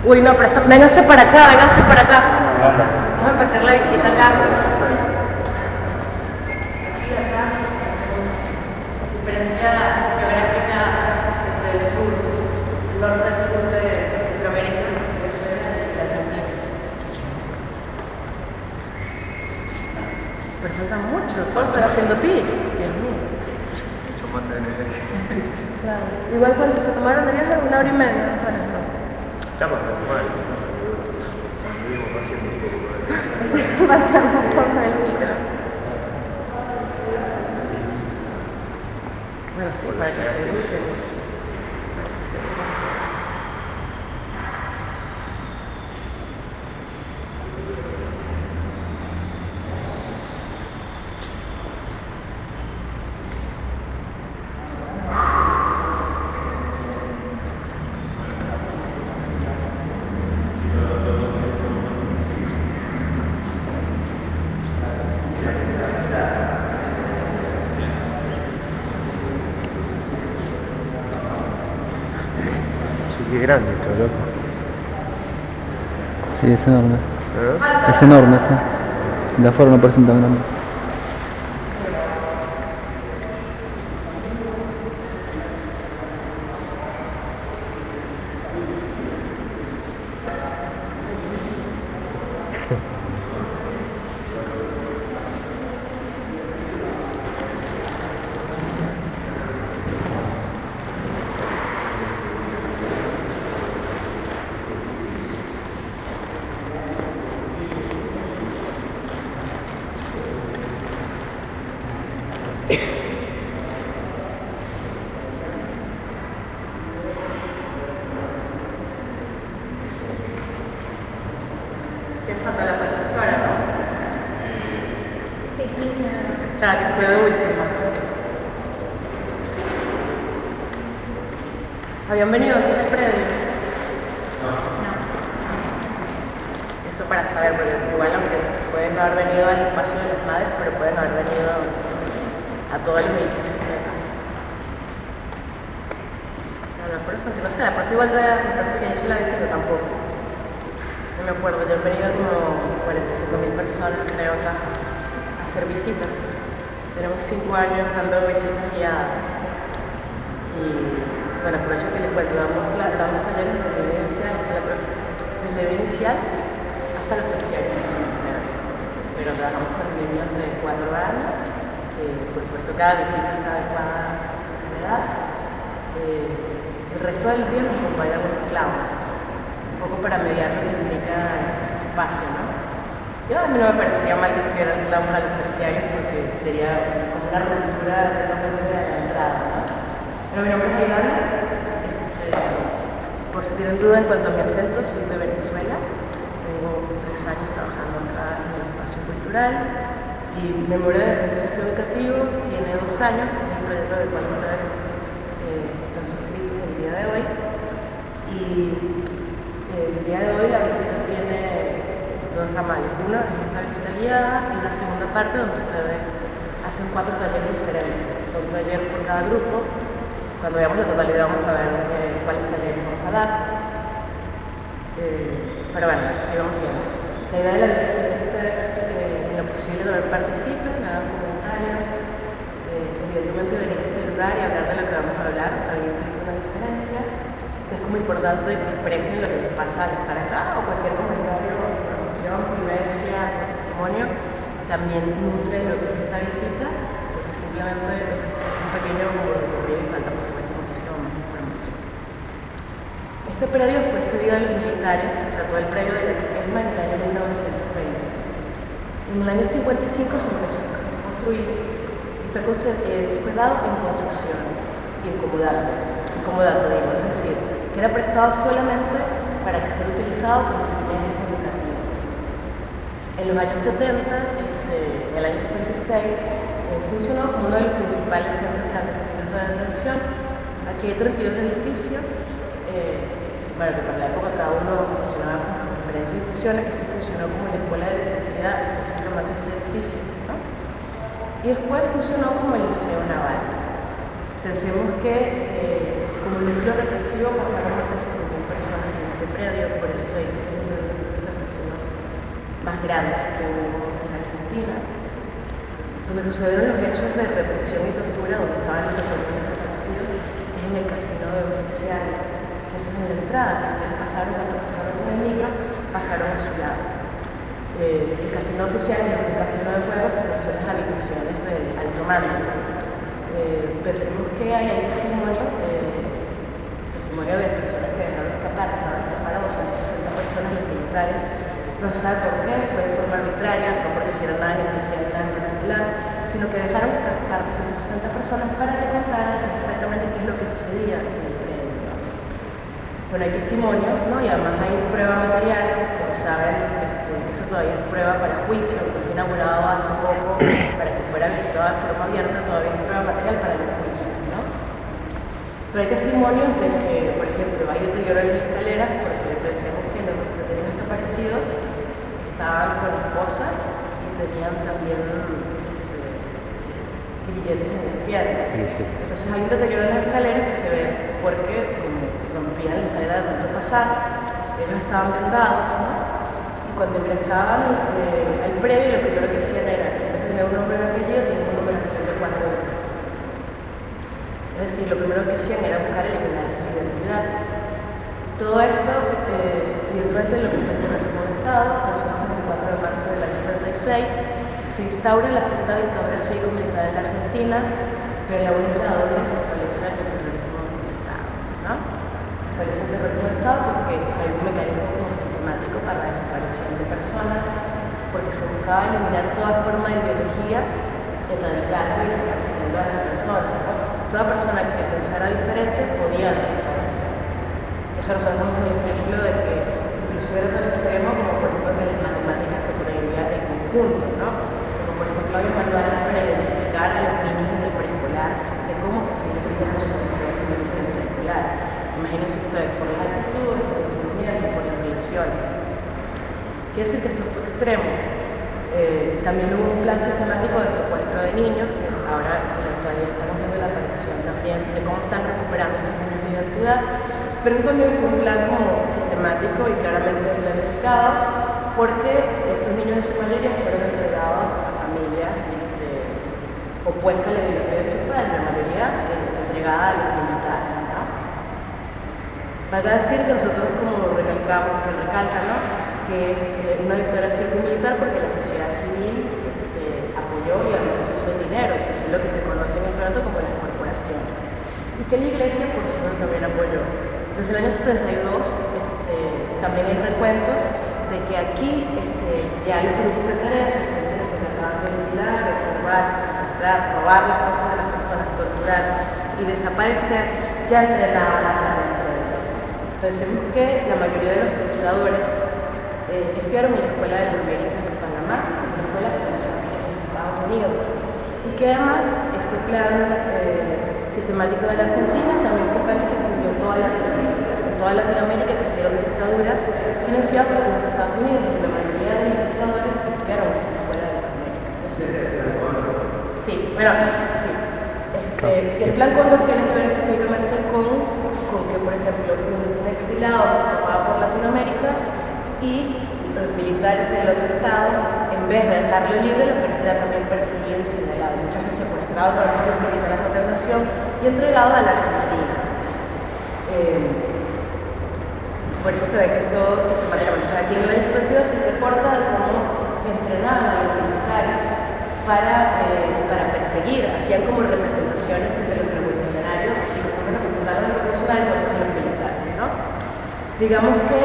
Uy, no, pero véngase para acá, véngase para acá. Vamos a empezar la visita acá. Diferencia geográfica del sur, el norte del sur de Centroamérica, de Argentina. Pues falta mucho, todo estoy haciendo pis. Dios mío. Claro. Igual cuando se tomaron de viaje, 1 hora y media. Bueno, no. Estamos normal. Pasamos por el micro. Bueno, sí, para que se guste. Qué grande esto, loco. Sí, es enorme. Es enorme, sí. De afuera no parece tan grande. ¿Qué falta la profesora, no? Claro, que fue de última. ¿Habían venido aquí al predio? No. Esto para saber, porque igual aunque pueden no haber venido al espacio de las madres, pero pueden haber venido a todos los edificios de acá. No, por eso que no sé, aparte igual me parece que yo se la visito tampoco. No me acuerdo, yo he venido como 45.000 personas creo acá a hacer visitas. Tenemos 5 años dando visitas guiadas. Y bueno, aprovecho que les cuento, damos talleres desde vida inicial hasta los terciarios. Pero trabajamos con niños de 4 años, por supuesto cada visita está adecuada a la edad. El resto del día nos acompañamos con clavos. Un poco para mediar lo que implica espacio, ¿no? Yo a mí no me parecería mal que estuvieran clavos a los terciarios porque sería como una ruptura de la entrada, ¿no? Pero mi nombre es Aidana, por si tienen duda en cuanto a mi acento, soy de Venezuela, tengo 3 años trabajando acá en el espacio cultural y me mudé del centro educativo, tiene 2 años, es un proyecto de cual están suscritos el día de hoy. Y el día de hoy la visita tiene 2 ramales. Uno es esta visita guiada y la segunda parte donde ustedes hacen 4 talleres diferentes. Son talleres por cada grupo. Cuando veamos la totalidad vamos a ver cuáles talleres vamos a dar. Pero bueno, ahí vamos bien. La idea de la visita es que en lo posible que participen, hagan comentarios, evidentemente venir a este lugar y hablar de lo que vamos a hablar, también hay una diferencia. Es como importante que expresen lo que les pasa al estar acá o cualquier comentario, promoción, vivencia, testimonio, también nutre lo que es esta visita, porque simplemente es un pequeño recorrido y falta por supuesto muchísimo más información. Este predio fue cedido a los militares, se trató del predio de la ESMA en el año 1920. En el año 55 se empezó a construir y fue dado en construcción y en comodato, digo, es decir, que era prestado solamente para que fuera utilizado como fines educativos. En los años 70, en el año 76, funcionó como uno de los principales centros de detención. Aquí hay 32 edificios, bueno, que para la época cada uno funcionaba con diferentes instituciones, que funcionó como la escuela de electricidad, el más de este edificio, ¿no? Y después funcionó como el liceo naval. Pensemos que como núcleo represivo pasaron a 300.000 personas en este predio, por eso grandes que hubo en Argentina, donde sucedieron los hechos de represión y tortura, donde estaban los deportistas desaparecidos, es en el casino de oficiales, que eso es en la entrada, que pasaron cuando pasaron con el micro, pasaron a su lado. El casino oficial es un casino de juegos que son las habitaciones del alto mando. Pensemos que hay un testimonio de personas que dejaron escapar, o sea, 60 personas y militares, no se sabe por qué, fue de forma arbitraria, no porque hicieran nada especial, nada particular, sino que dejaron escapar 60 personas para que contaran exactamente qué es lo que sucedía en el predio. Bueno, hay testimonios, ¿no? Y además hay prueba material, como saben, eso todavía es prueba para juicio, que fue inaugurado hace poco para que fuera visitado de forma abierta, todavía es prueba material para los juicios, ¿no? Pero hay testimonios de que, por ejemplo, hay deterioro en las escaleras, porque pensemos que los detenidos desaparecidos estaban con esposas y tenían también billetes en las piernas. Entonces hay un deterioro en las escaleras que se ve porque rompían la escalera de tanto pasar, ellos estaban vendados, ¿no? Y cuando ingresaban al predio, lo primero que hacían era, en vez de tener un nombre y un apellido, tenían un número de 4. Es decir, lo primero que hacían era buscar eliminar su identidad. Todo esto, evidentemente, lo que se hace en el Estado, el 4 de marzo del año 36, se instaura la segunda dictadura cívico-militar en la Argentina, que es la única donde se establece el terrorismo de Estado, ¿no? Se establece el terrorismo de Estado porque hay un mecanismo sistemático para la desaparición de personas, porque se buscaba eliminar toda forma de ideología erradicando y descartando a las personas, ¿no? Toda persona que pensara diferente podía desaparecer. Eso nos damos un ejemplo de que inclusive era tan extremo como por ejemplo que las matemáticas se prohibía el conjunto, ¿no? Como por ejemplo hay manuales para identificar a los niños en el preescolar de cómo se identifican a los niños en el preescolar. Imagínense ustedes por las actitudes, por los movimientos, por las reacciones. Quiere decir que esto fue extremo. También hubo un plan sistemático de secuestro de niños, que ahora en la actualidad estamos viendo la aparición también de cómo están recuperando su identidad, pero también fue un plan como sistemático y claramente planificado, porque estos niños en su mayoría fueron entregados a familias opuestas a la ideología de su padre, la mayoría entregada a los militares, ¿no? Para decir que nosotros como recalcamos, se recalca, ¿no? Que es una dictadura cívico-militar porque la sociedad civil apoyó y administró el dinero, que es lo que se conoce en el pronto como las corporaciones. Y que la Iglesia, por supuesto, también apoyó. Desde el año 72 también hay recuentos de que aquí ya hay grupos de tareas que se trataban de vigilar, de secuestrar, robar las cosas de las personas, torturar y desaparecer, ya entrenaban a la empresa. Pensemos que la mayoría de los torturadores estudiaron en la Escuela de los Méritos de Panamá, una escuela que se llama en Estados Unidos, y que además este plan sistemático de la Argentina también fue plan que incluyó toda Latinoamérica, que hicieron dictaduras financiadas por los Estados Unidos, y la mayoría de los dictadores estudiaron en la Escuela de las Américas. Sí, bueno, sí. El plan Cóndor tiene que ver específicamente con que, por ejemplo, un exilado se va por Latinoamérica y los militares del otro estado, en vez de dejarlo libre, lo que era también perseguido y señalado. Muchas veces secuestrado por los militares de internación y entregado a la Argentina. Por eso se ve que todo se maneja. O sea, aquí en la discusión se reporta de cómo entrenaban a los militares para perseguir, hacían como representaciones de los revolucionarios y los representaron a los revolucionarios con los militares, ¿no? Digamos que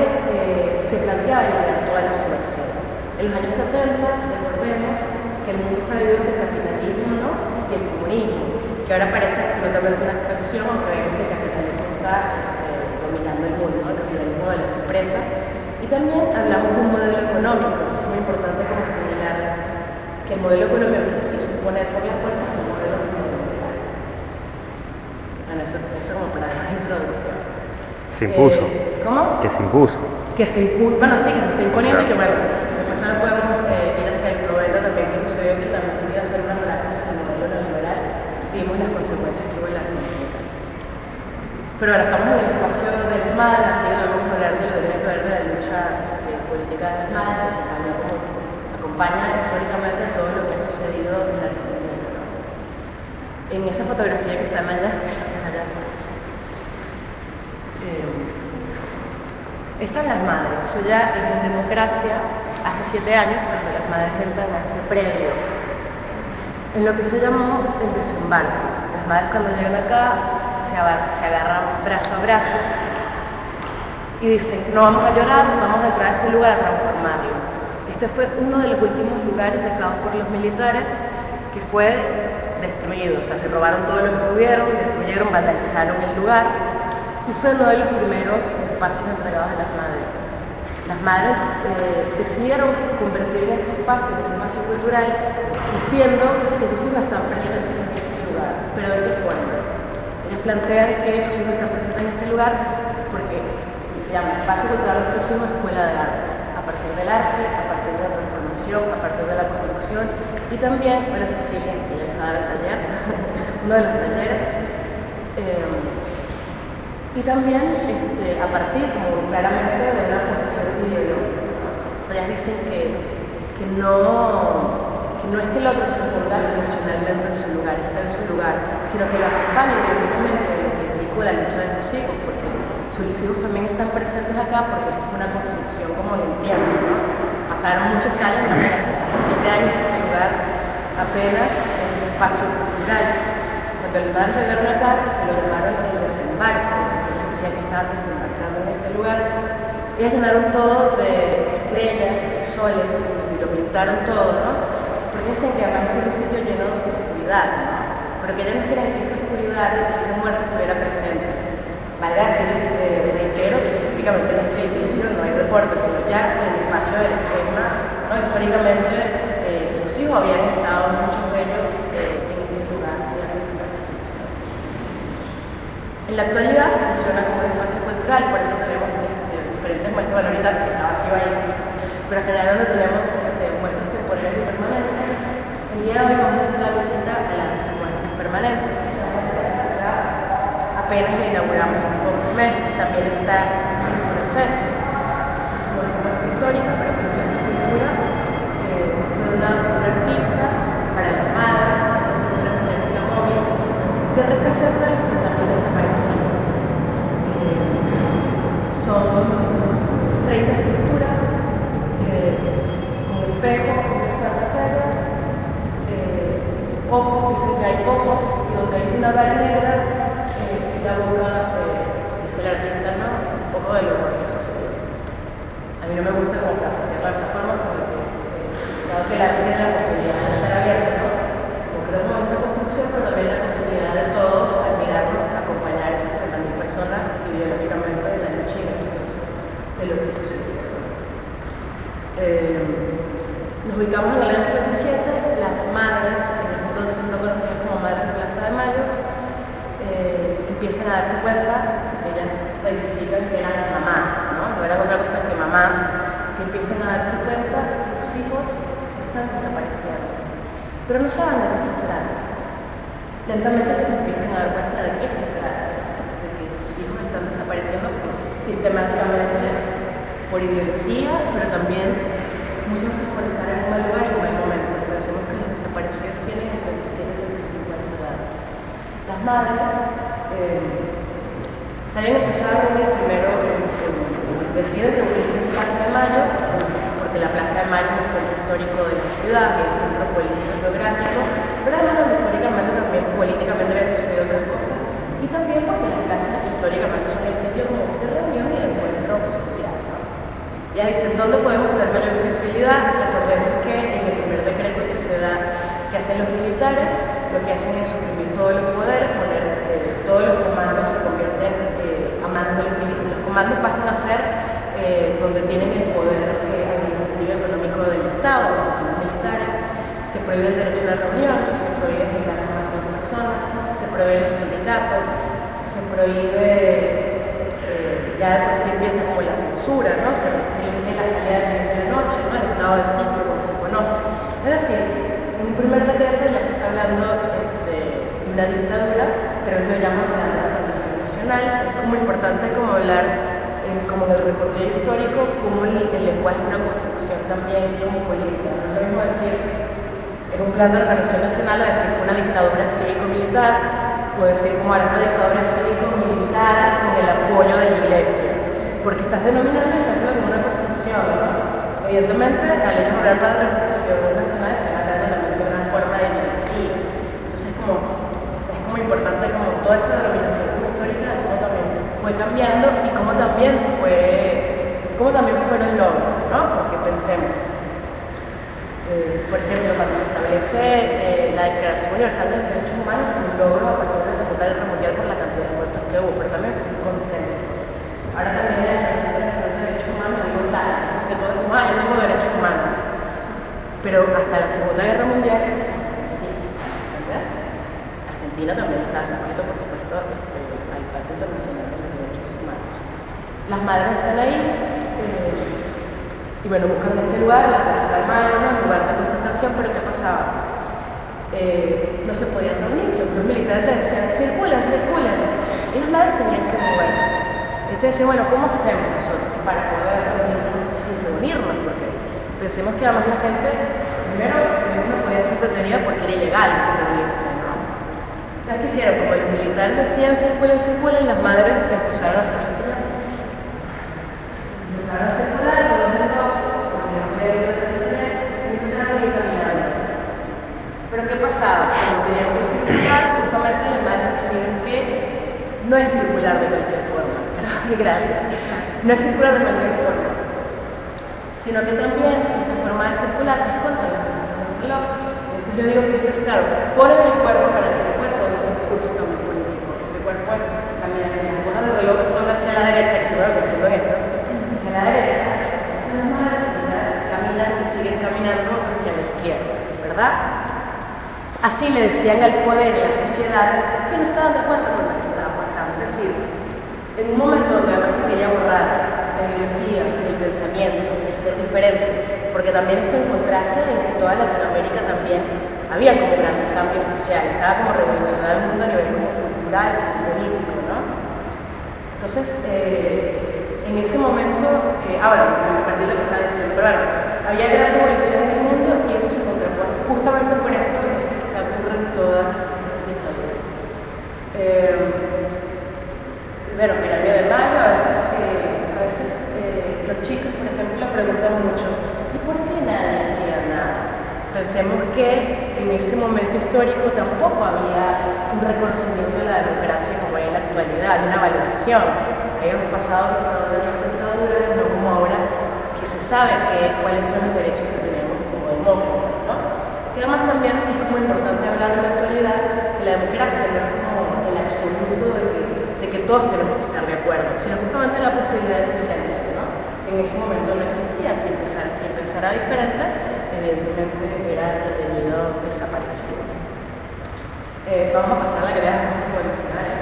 se planteaba eliminar toda la subversión. En los años 70, recordemos que el mundo está viviendo el capitalismo, ¿no? Y el comunismo, que ahora parece absolutamente una abstracción, aunque vemos que el capitalismo está dominando el mundo, ¿no? El capitalismo de las empresas. Y también hablamos de un modelo económico, es muy importante como señalar que el modelo económico se supone por las puertas es un modelo neoliberal. Bueno, eso como para la introducción. Se impuso. ¿Cómo? Que se impuso. Que se impuso, bueno, sí, que se está imponiendo y que bueno, después no podemos ir hacia el problema también que sucedió que también podía hacer una relación con el modelo neoliberal y vimos las consecuencias que hubo en la economía. Pero ahora estamos en el espacio del MAD, así que vamos a hablar de lo que tiene que ver de la lucha política del MAD, como acompaña históricamente todo lo que ha sucedido en la Argentina, ¿no? En esa fotografía que están allá, están las madres. Eso ya es en democracia hace 7 años, cuando las madres entran a este predio, en lo que se llamó el desembarco. Las madres cuando llegan acá se agarran brazo a brazo y dicen, no vamos a llorar, vamos a entrar a este lugar a transformarlo. Este fue uno de los últimos lugares dejados por los militares que fue destruido. O sea, se robaron todo lo que pudieron, destruyeron, vandalizaron el lugar y fue uno de los primeros espacios entregados a las madres. Las madres decidieron convertir en este espacio en un espacio cultural diciendo que sus hijos están presentes en este lugar. ¿Pero de qué forma? Ellos plantean que sus hijos están presentes en este lugar porque llaman espacio cultural de los hijos escuela de arte. A partir del arte, a partir de la transformación, a partir de la construcción y también, bueno, Cecilia, que les va a dar el taller, uno de los talleres. Y también a partir, como claramente, de una construcción ideológica. Ellas dicen que no es que el otro se ponga emocionalmente en su lugar, está en su lugar, sino que lo acompaña ideológicamente en lo que implica la lucha de sus hijos, porque sus hijos también están presentes acá porque es una construcción como en el tiempo, ¿no? Pasaron muchos años, ¿no? 7 años en este lugar apenas en un espacio cultural. Cuando los padres llegaron acá, se lo llamaron el desembarco. Que estaban desembarcando en este lugar, ellas llenaron todo de estrellas, soles, y lo pintaron todo, ¿no? Porque dicen que además es un sitio lleno de oscuridad, ¿no? Pero que ellos no quieren que esa oscuridad de esa muerte estuviera presente. Valga que reitero que específicamente en este edificio no hay reportes, sino ya en el espacio del esquema, ¿no? Históricamente los hijos habían estado muchos de ellos en este lugar. En la actualidad funciona como un espacio cultural, por eso tenemos diferentes muestras valoradas que estaba aquí ahí, pero en general no tenemos muestras temporales y permanentes. El día de hoy vamos a hacer la visita a las muestras permanentes. Apenas la inauguramos en pocos meses, también está en proceso. No es una muestra histórica, pero es una cultura de una artista para las madres, una presencia móvil, que representa el enfrentamiento de país. Son 30 esculturas con espejo, ojos, dicen que hay ojos, y donde hay una vara negra, la boca del artista, ¿no? Un poco de lo que sucedió. A mí no me gusta como de esta forma porque dado que el arte tiene la posibilidad de estar abierto, ¿no? Como creo que esta construcción, pero también la posibilidad de todos admirarnos, acompañar a 70.000 personas ideológicamente de la lucha de lo que sucedió. Nos ubicamos en el año 77, las madres, en el mundo no conocidas como madres de Plaza de Mayo, empiezan a darse cuenta, ellas se identifican que eran mamás, ¿no? No era otra cosa que mamá, que empiezan a darse cuenta que sus hijos están desapareciendo. Pero no saben de qué se trata. Lentamente se empiezan a dar cuenta de qué se trata, de que sus hijos están desapareciendo sistemáticamente por ideología, pero también muchas veces por estar en un mal lugar y en un mal momento. Pero hacemos que los desaparecidos tienen entre 17 y 50 edades. Las madres habían empezado a reunir primero deciden reunirse en Plaza de Mayo, porque la Plaza de Mayo es un centro histórico de la ciudad, es un centro político geográfico, pero además donde históricamente también políticamente habían sucedido otras cosas, y también porque las plazas históricamente son el sitio como de reunión y de encuentro social, ¿no? Ya dicen, ¿dónde podemos tener mayor visibilidad? Recordemos que en el primer decreto que hacen los militares, lo que hacen es suprimir todos los poderes, poner todos los comandos se convierten a manos de los militares. Los comandos pasan a ser donde tienen el poder administrativo económico del Estado, los militares, se prohíbe el derecho a la reunión, se prohíbe llegar a más de personas, se prohíbe los sindicatos, se prohíbe, ya de por sí empieza como la censura, ¿no? Se restringe la salida de la noche, ¿no? El estado de sitio, como se conoce. Es decir, en un primer decreto ya se está hablando de una dictadura, pero eso lo llaman la Revolución Nacional. Es como importante como hablar, como en el recorrido histórico, como el lenguaje es una construcción también cosmopolita. No es lo mismo decir, es un plan de organización nacional a decir una dictadura cívico-militar, o decir como era una dictadura cívico-militar con el apoyo de la iglesia. Porque estás denominando eso como una constitución, ¿no? Evidentemente, la ley general para la Constitución Nacional está hablando de una forma de monarquía. Entonces es como importante como toda esta denominación histórica de cómo también fue cambiando y cómo también fueron logros, ¿no? Porque pensemos, por ejemplo, cuando se establece la Declaración Universal de los Derechos Humanos, un logro a partir de la Segunda Guerra Mundial por la cantidad de muertos que hubo, pero también fue un consenso. Ahora también la Declaración de los Derechos Humanos digo tal, que todos decimos, yo tengo derechos humanos. Pero hasta la Segunda Guerra Mundial, ¿verdad? Argentina también está suscrito, por supuesto, al Pacto Internacional de los Derechos Humanos. Las madres están ahí, y bueno, buscan este lugar, la madre, un lugar de concentración, pero ¿qué pasaba? No se podían reunir, los militares decían, circulan, y las madres tenían que mover. Entonces, bueno, ¿cómo hacemos nosotros para poder reunirnos? Porque pensemos que además la gente, primero, no podía ser detenida porque era ilegal reunirse, ¿no? Entonces, ¿qué hicieron? Como los militares decían, circulan, las madres empezaron a hacer circular. Empezaron a circular, pero ¿qué pasaba? Como tenían que circular, justamente las madres decían que no es circular de cualquier forma, qué gracia, no es circular de cualquier forma, sino que también esta forma de circular es contra la reloj. Entonces yo digo que esto es claro, ponen el cuerpo para que el cuerpo dé un discurso también político, el cuerpo camina hacia la ponen el reloj, ponga hacia la derecha, que seguro que lo es, ¿no? Hacia la derecha, las madres caminan y siguen caminando hacia la izquierda, ¿verdad? Así le decían al poder y a la sociedad que no estaban de acuerdo con lo que estaba pasando. Es decir, en un momento donde además se quería borrar la ideología, el pensamiento, el ser diferente, porque también esto en contraste en que toda Latinoamérica también había como grandes cambios sociales, estaba como revolucionado el mundo a nivel como cultural, político, ¿no? Entonces, en ese momento, ahora me perdí lo que estaba diciendo, pero bueno, había gran revolución en el mundo y eso se contrapone justamente por esto que ocurren todas las dictaduras. Bueno, en el 9 de mayo, a veces los chicos, por ejemplo, preguntan mucho, ¿y por qué nadie hacía nada? Pensemos que en ese momento histórico tampoco había un reconocimiento de la democracia como hay en la actualidad, una valoración. Hemos pasado de las dictaduras, no como ahora, que se sabe cuáles son los derechos que tenemos como demócratas, ¿no? Que además también es muy importante hablar en la actualidad que la democracia no es como el absoluto de que todos tenemos que estar de acuerdo, sino justamente la posibilidad de silencio, ¿no? En ese momento no existía, si pensara diferente, evidentemente era detenido, desaparecido. Vamos a pasar a la que veas un buen escenario.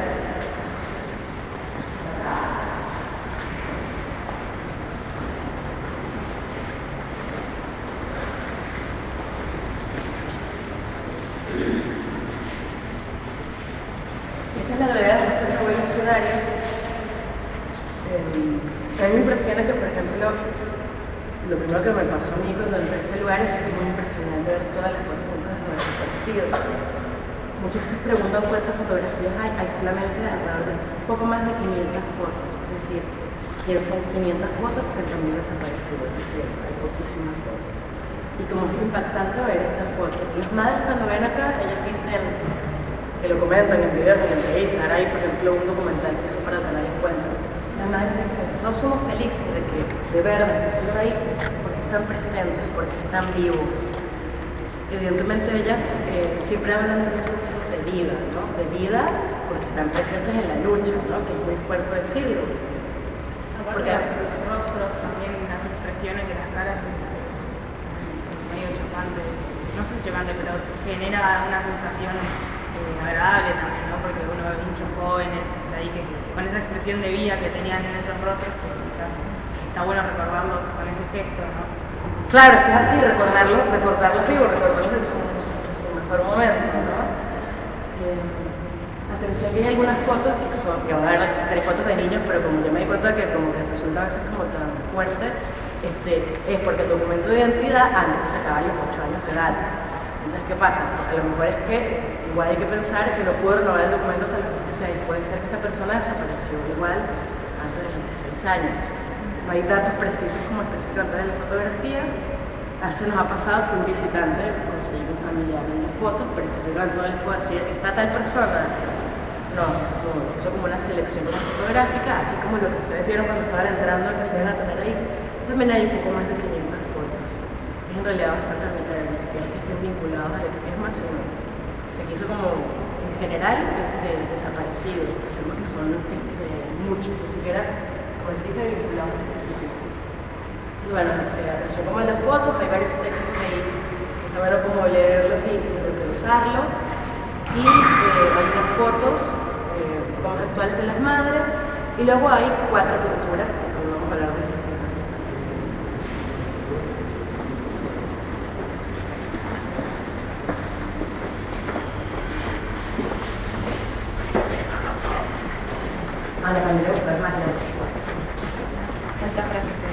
Esta es la realidad de los revolucionarios. A mí me impresiona que, por ejemplo, lo primero que me pasó a mí cuando entré a este lugar es que es muy impresionante ver todas las cosas juntas de nuestro partido. Muchos se preguntan cuántas fotografías hay solamente alrededor de poco más de 500 fotos. Es decir, que son 500 fotos que también desaparecidos. Es decir, hay poquísimas fotos. Y como es impactante ver estas fotos. Las madres cuando ven acá, ellas dicen, que lo comentan en videos, en entrevistas, ahora hay por ejemplo un documental que es para tener en cuenta. Las madres dicen, no somos felices de ver ahí porque están presentes, porque están vivos. Evidentemente ellas siempre hablan de procesos de vida, ¿no? De vida porque están presentes en la lucha, ¿no? Que es muy fuerte decirlo. Porque los rostros también, las expresiones de las caras medio chocante, no sé chocante, pero genera una sensación agradable también, ¿no? Porque uno ve muchos jóvenes ahí que con esa expresión de vida que tenían en esos rostros, pues está bueno recordarlo con ese gesto, ¿no? Claro, es así, recordarlos vivo, recordarlos en su mejor momento, ¿no? Atención, que hay algunas fotos que son, que van a ver fotos de niños, pero como yo me di cuenta que como que resulta a veces como tan fuerte, es porque el documento de identidad antes se acaba los 8 años de edad. Entonces, ¿qué pasa? A lo mejor es que igual hay que pensar que no puedo renovar el documento hasta los 16. Puede ser que esta persona desapareció igual antes de los 16 años. No hay datos precisos como especifican en la fotografía. A veces nos ha pasado que un visitante consigue un familiar en las fotos, pero especifican no les puedo decir, ¿está tal persona? No, eso como una selección fotográfica, así como lo que ustedes vieron cuando estaban entrando que se van a tener ahí. También hay un poco más de 500 fotos. Es en realidad bastante arbitrario, que estén vinculados al extremismo, sino se quiso como en general desaparecidos, que son muchos, ni siquiera como se dice vinculados al extremismo. Y bueno, yo como en las fotos, hay varios textos ahí, que está bueno como leerlos y usarlos. Y hay unas fotos conceptuales de las madres y luego hay 4 culturas que vamos a hablar de eso. Ahora también le buscar más lejos. Esta frase que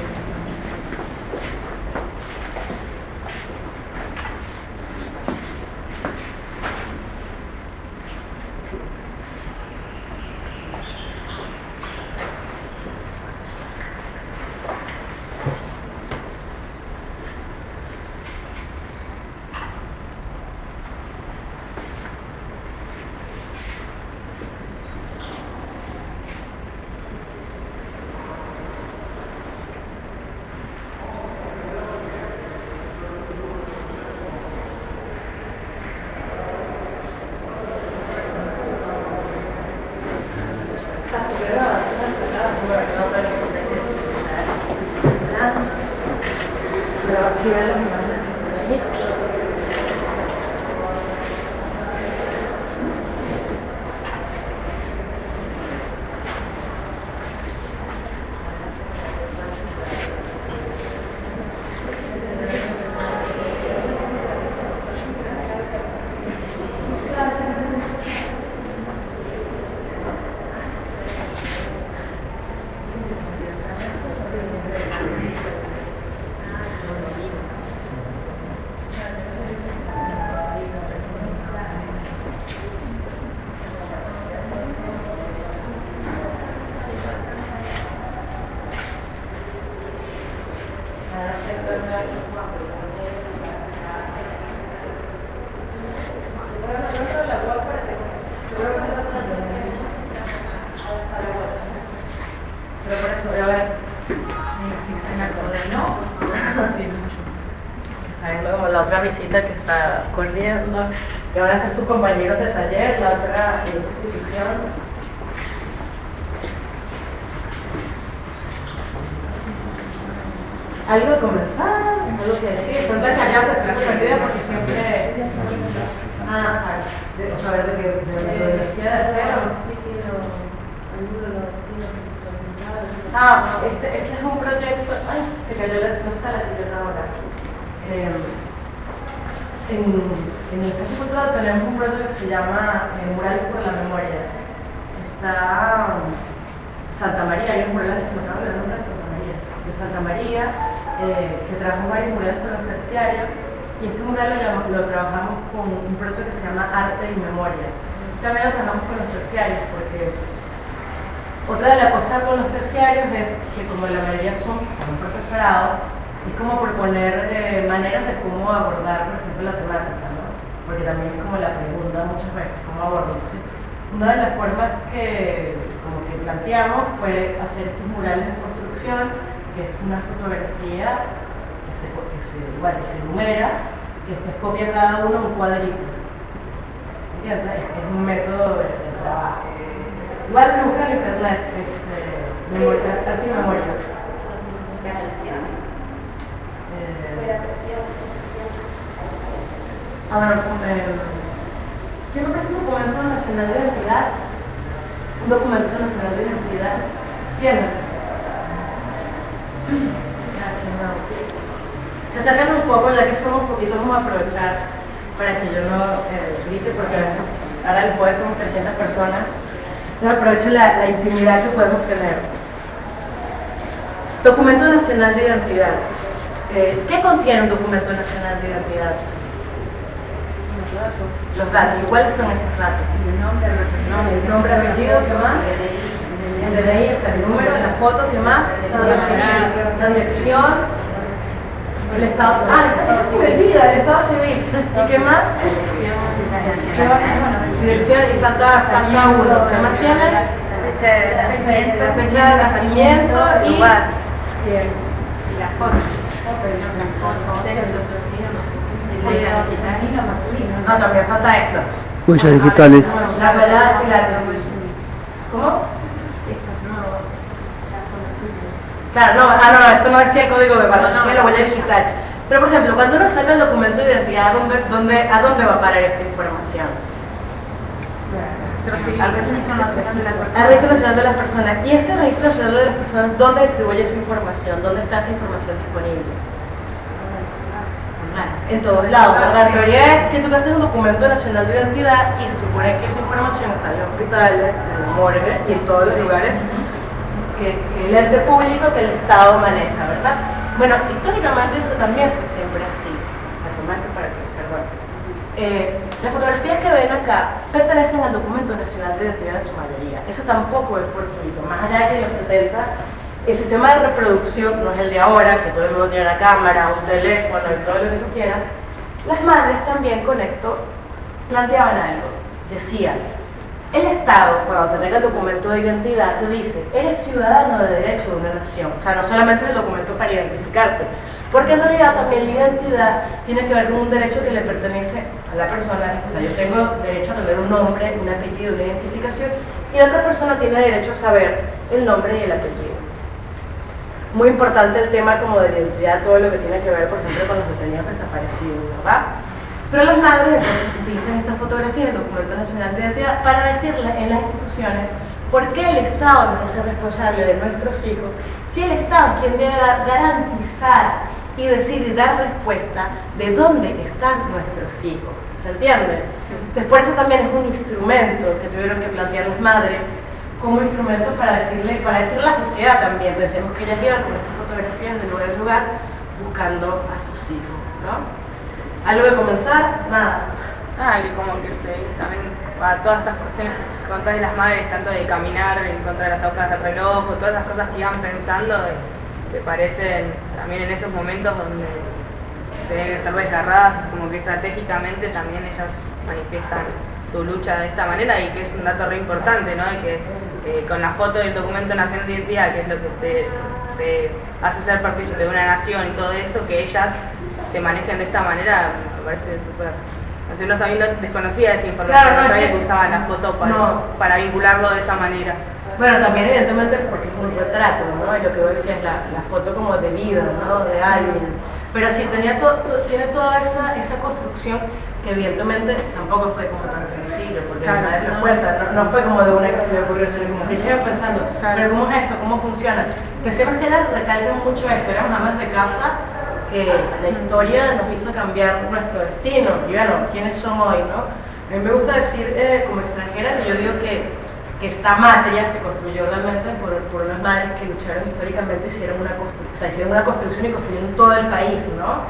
como la otra visita que está corriendo, que van a ser sus compañeros de taller, la otra exposición. Algo de conversar, algo que decir, entonces allá se está perdida porque siempre... o saber de que de la universidad de cero. Este es un proyecto, se cayó la silla ahora. En el Caso Cultural tenemos un proyecto que se llama Murales por la Memoria. Está Santa María, hay un mural que se llama Santa María. De Santa María, que trabajó varios murales con los terciarios, y este mural lo trabajamos con un proyecto que se llama Arte y Memoria. También lo trabajamos con los terciarios, porque otra de las cosas con los terciarios es que como la mayoría son un profesorado, es como proponer maneras de cómo abordar, por ejemplo, la temática, ¿no? Porque también es como la pregunta muchas veces, ¿cómo abordo? Una de las formas que como que planteamos fue hacer estos murales de construcción, que es una fotografía que se numera, que se copia cada uno un cuadrito. ¿Entiendes? Es un método de trabajo. Igual se busca en internet, arte y memoria. Ahora, siempre es un documento nacional de identidad, un documento nacional de identidad, ¿tiene? Se sacan un poco, ya que somos poquitos, vamos a aprovechar para que yo no grite, porque ahora el jueves somos 300 personas, entonces aprovecho la intimidad que podemos tener. Documento Nacional de Identidad. ¿Qué contiene un documento nacional de identidad? Los datos. ¿Y cuáles son esos datos? El nombre, apellido, ¿qué más? El DNI, el número, las fotos, ¿qué más? La dirección, el estado. El estado civil. ¿Y qué más? Dirección y cada uno. ¿Qué más tiene? La fecha de nacimiento y las fotos. No, también falta esto. Huellas digitales. La verdad y la... ¿Cómo? Claro, no, esto no decía código de barra, no, la huella digital. Pero por ejemplo, cuando uno saca el documento de identidad, ¿a dónde va a parar esta información? Al Registro Nacional de las Personas. ¿Y este Registro Nacional de las Personas dónde distribuye esa información? ¿Dónde está esa información disponible? En todos lados, ¿verdad? La teoría es que tú haces un documento nacional de identidad y se supone que esa información está en los hospitales, en la morgue y en todos los lugares que el ente público que el Estado maneja, ¿verdad? Bueno, históricamente eso también fue siempre así. Las fotografías que ven acá pertenecen al documento nacional de identidad en su mayoría. Eso tampoco es fortuito. Más allá de que en los 70 el sistema de reproducción no es el de ahora, que todo el mundo tiene una cámara, un teléfono y todo lo que tú quieras. Las madres también con esto planteaban algo. Decían, el Estado, cuando te tenga el documento de identidad, te dice, eres ciudadano de derecho de una nación. O sea, no solamente el documento para identificarte, porque en realidad también la identidad tiene que ver con un derecho que le pertenece a la persona. O sea, yo tengo derecho a tener un nombre, un apellido, una identificación, y la otra persona tiene derecho a saber el nombre y el apellido. Muy importante el tema como de identidad, todo lo que tiene que ver, por ejemplo, con los detenidos desaparecidos, ¿verdad? Pero las madres entonces utilizan estas fotografías del documento nacional de identidad para decirle en las instituciones por qué el Estado no es el responsable de nuestros hijos, si el Estado es quien debe garantizar y decir y dar respuesta de dónde están nuestros hijos. ¿Se entiende? Después eso también es un instrumento que tuvieron que plantear las madres como instrumento para decirle a la sociedad también. Decimos que ellas iban con estas fotografías de lugar en lugar buscando a sus hijos, ¿no? ¿Algo de comenzar? Nada. Y como que también para todas estas cuestiones contra de las madres, tanto de caminar en contra de las agujas del reloj, o todas las cosas que iban pensando, que parecen también en esos momentos donde se deben estar desgarradas, como que estratégicamente también ellas manifiestan su lucha de esta manera, y que es un dato re importante, ¿no? Y que con la foto del documento nacional de identidad, que es lo que te hace ser partícipe de una nación y todo eso, que ellas se manejen de esta manera, me parece súper... No sé, no sabiendo, desconocida esa información, Claro, no sabía que usaban la foto para vincularlo de esa manera. Bueno, también evidentemente porque es un retrato, ¿no? Y lo que vos decías, la foto como de vida, ¿no? De alguien. Pero sí, tiene toda esa construcción que evidentemente tampoco fue como tan sencillo, porque la madre lo cuenta, no fue como de una que se le ocurrió, sino como que iban pensando, pero ¿cómo es esto? ¿Cómo funciona? Que siempre recalcan mucho esto, éramos amas de casa, que la historia nos hizo cambiar nuestro destino, y bueno, ¿quiénes son hoy, no? A mí me gusta decir como extranjera, yo digo que esta matria se construyó realmente por unas madres que lucharon históricamente, hicieron una construcción y construyeron todo el país, ¿no?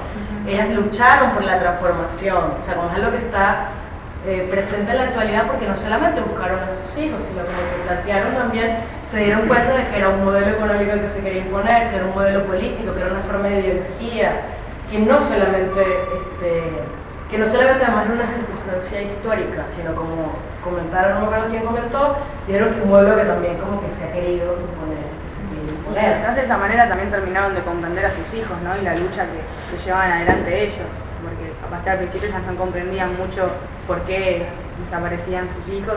Ellas lucharon por la transformación, o sea, como es algo que está presente en la actualidad, porque no solamente buscaron a sus hijos, sino como que plantearon también, se dieron cuenta de que era un modelo económico que se quería imponer, que era un modelo político, que era una forma de ideología, que no solamente además era una circunstancia histórica, sino como comentaron, no me acuerdo quién comentó, dijeron que un modelo que también como que se ha querido imponer. De esa manera también terminaron de comprender a sus hijos, ¿no? Y la lucha que llevaban adelante ellos, porque capaz que al principio ellas no comprendían mucho por qué desaparecían sus hijos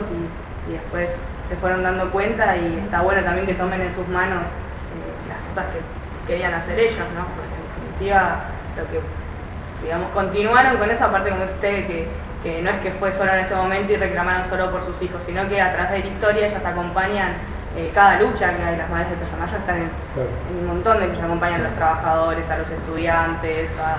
y después se fueron dando cuenta, y está bueno también que tomen en sus manos las cosas que querían hacer ellos, ¿no? Porque en definitiva lo que, digamos, continuaron con esa parte, como usted, que no es que fue solo en ese momento y reclamaron solo por sus hijos, sino que a través de la historia ellas acompañan cada lucha que hay. Las madres de Plaza están en un montón de luchas, acompañan a los trabajadores, a los estudiantes, a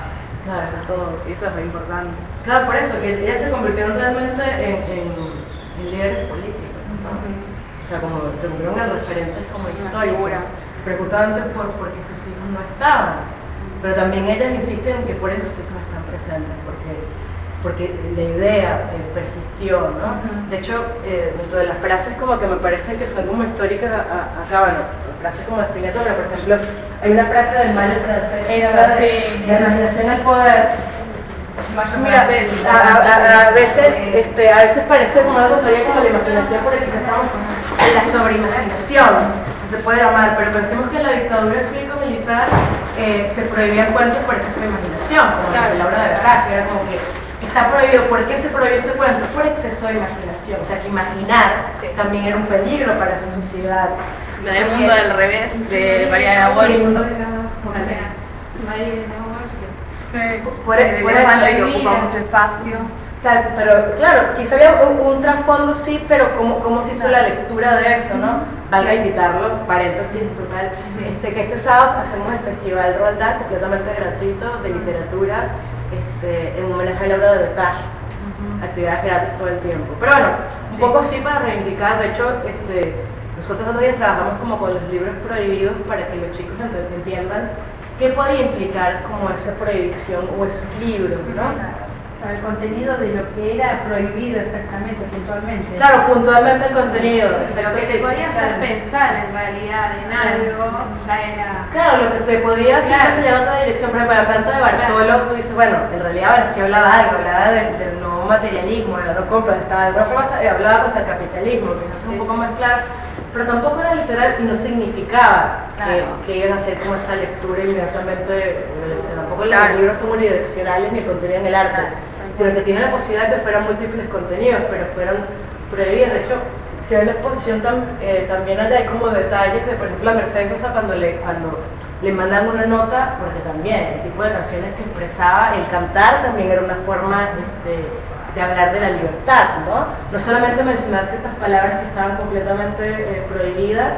todos, y eso es muy importante. Claro, por eso, que ellas se convirtieron realmente en líderes políticos, ¿no? O sea, como se volvieron a referentes como históricos. preocupantes porque sus hijos no estaban. Pero también ellas insisten en que por eso sus hijos están presentes, porque la idea persistió, ¿no? De hecho, dentro de las frases como que me parece que son como históricas acá, bueno, frases como Spinetta, pero por ejemplo, hay una frase del Malle francés, de la imaginación al poder. Mira, a veces parece como algo todavía como la imaginación, porque quizás estamos en la sobreimaginación, se puede llamar, pero pensemos que en la dictadura cívico-militar se prohibían cuentos por exceso de imaginación, como la obra de Veracruz, era como que está prohibido. ¿Por qué se prohibió este cuento? Por exceso de imaginación, o sea que imaginar también era un peligro para su sociedad. La del mundo del revés, de María de Wolf. Por eso que ocupa mucho espacio. Pero claro, quizá había un trasfondo sí, pero ¿cómo se hizo la lectura de eso, no? Valga invitarlo, paréntesis, total, que este sábado hacemos el Festival Roldán, completamente gratuito, de literatura, en homenaje a la obra de Vertage, actividades gratis todo el tiempo. Pero bueno, un poco sí para reivindicar, de hecho, nosotros otros días trabajamos como con los libros prohibidos para que los chicos entiendan qué podía implicar como esa prohibición o esos libros, ¿no? El contenido de lo que era prohibido exactamente, puntualmente. Claro, puntualmente el contenido. Lo que te podía hacer pensar en realidad en algo, ya era... Claro, lo que te podía hacer en otra dirección, por ejemplo, la planta de Bartolo, tú dices, bueno, en realidad que hablaba algo, hablaba del nuevo materialismo, de la no compra, estaba de alguna forma hablaba contra el capitalismo, que es un poco más claro, pero tampoco era literal y no significaba que iban a hacer como esa lectura inmediatamente, tampoco los libros son unidireccionales ni contenían el arte. Pero que tiene la posibilidad de que fueran múltiples contenidos, pero fueron prohibidos. De hecho, si hay la exposición también allá hay como detalles de, por ejemplo, a Mercedes Sosa cuando le mandan una nota, porque también el tipo de canciones que expresaba, el cantar también era una forma de hablar de la libertad, ¿no? No solamente mencionar ciertas palabras que estaban completamente prohibidas,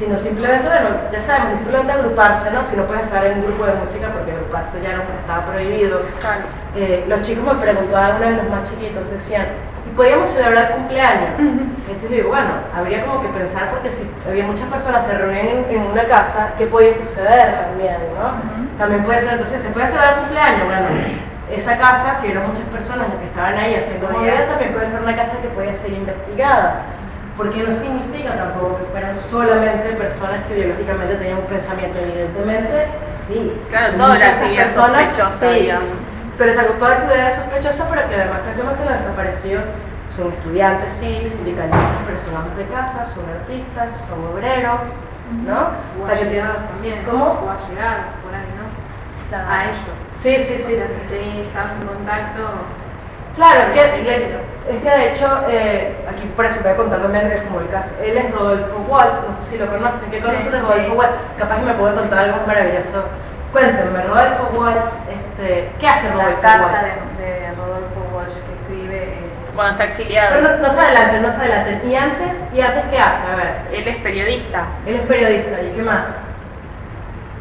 sino simplemente, bueno, ya sabemos, simplemente agruparse, ¿no? Si no puedes estar en un grupo de música porque agruparse ya no estaba prohibido. Claro. Los chicos me preguntaban, uno de los más chiquitos, decían, ¿y podíamos celebrar cumpleaños? Entonces digo, bueno, habría como que pensar, porque si había muchas personas se reunían en una casa, ¿qué podía suceder también, no? También puede ser, entonces, ¿se puede celebrar cumpleaños? Bueno, esa casa, que eran muchas personas las que estaban ahí haciendo movida, también puede ser una casa que podía ser investigada. Porque no significa tampoco que fueran solamente personas que biológicamente tenían un pensamiento, evidentemente, sí. Claro, todas las personas, sí, pero esa toda actividad era sospechosa, pero que además pensemos que los desaparecidos son estudiantes, sí, sindicalistas, pero son amas de casa, son artistas, son obreros, ¿no? O allegados también, ¿cómo? O allegados, por ahí, ¿no? A ellos. Sí. Estamos en contacto. Claro, es que de hecho, aquí por eso voy a contar también de como el caso. Él es Rodolfo Walsh, no sé si lo conocen, ¿qué conocen de Rodolfo Walsh? Capaz que me puedo contar algo maravilloso. Cuéntenme, Rodolfo Walsh, ¿qué hace Rodolfo Walsh? La carta de Rodolfo Walsh que escribe... Cuando está exiliado. Pero no se adelante. ¿Y antes qué hace? A ver. Él es periodista. Él es periodista, ¿y qué más?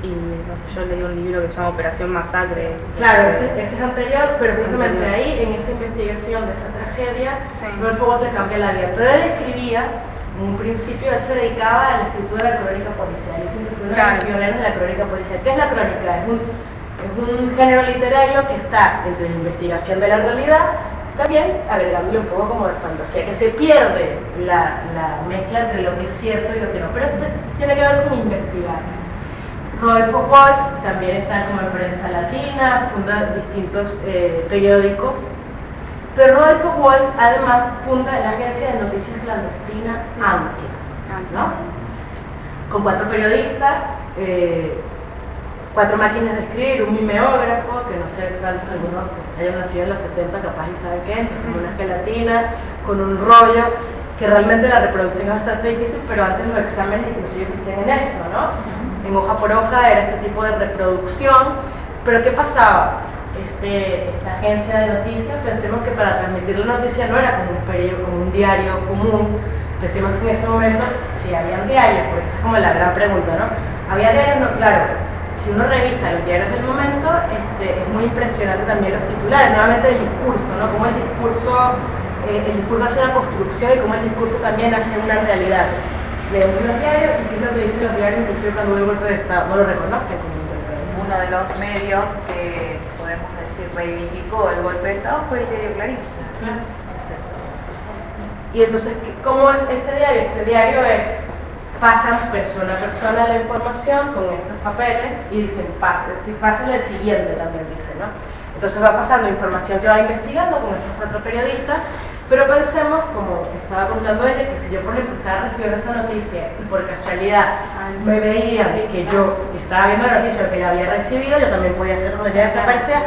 Y no sé, yo leí un libro que se llama Operación Masacre. Claro, ese es anterior, pero justamente ahí, en esta investigación de esa tragedia, Rodolfo Walsh le cambia la vida. Pero él escribía, en un principio, él se dedicaba a la escritura de la crónica policial. Él se escritura de los pioneros de la crónica policial. ¿Qué es la crónica? Es un género literario que está entre la investigación de la realidad, también agregándole un poco como de fantasía, que se pierde la mezcla entre lo que es cierto y lo que no, pero esto tiene que ver con investigar. Rodolfo Walsh también está como en Prensa Latina, funda distintos periódicos, pero Rodolfo Walsh además funda la agencia de noticias clandestina ANTE, ¿no? Con 4 periodistas, 4 máquinas de escribir, un mimeógrafo, que no sé cuántos algunos hayan nacido en los 70, capaz y saben qué, con una gelatina, con un rollo, que realmente la reproducción es bastante difícil, pero antes los exámenes inclusive existían en eso, ¿no? En hoja por hoja era este tipo de reproducción, pero ¿qué pasaba? Esta agencia de noticias, pensemos que para transmitir la noticia no era como un periódico, como un diario común, decimos que en ese momento sí había diarios, porque esa es como la gran pregunta, ¿no? Había diarios, no, claro, si uno revisa los diarios del momento, es muy impresionante también los titulares, nuevamente el discurso, ¿no? Cómo el discurso hace una construcción y cómo el discurso también hace una realidad. leemos los diarios y qué es lo que dicen los diarios inclusive cuando hubo el golpe de Estado, no lo reconocen como un golpe de Estado. Uno de los medios que podemos decir reivindicó el golpe de Estado fue el diario Clarín. Y entonces, ¿cómo es este diario? Este diario es, pasan persona a persona la información con estos papeles y dicen, pasen el siguiente también dice, ¿no? Entonces va pasando información que va investigando con estos 4 periodistas, pero pensemos, como estaba contando ella, que si yo por ejemplo estaba recibiendo esa noticia y por casualidad me veía que yo estaba viendo la noticia que la había recibido, yo también podía hacer cuando ya desaparecía,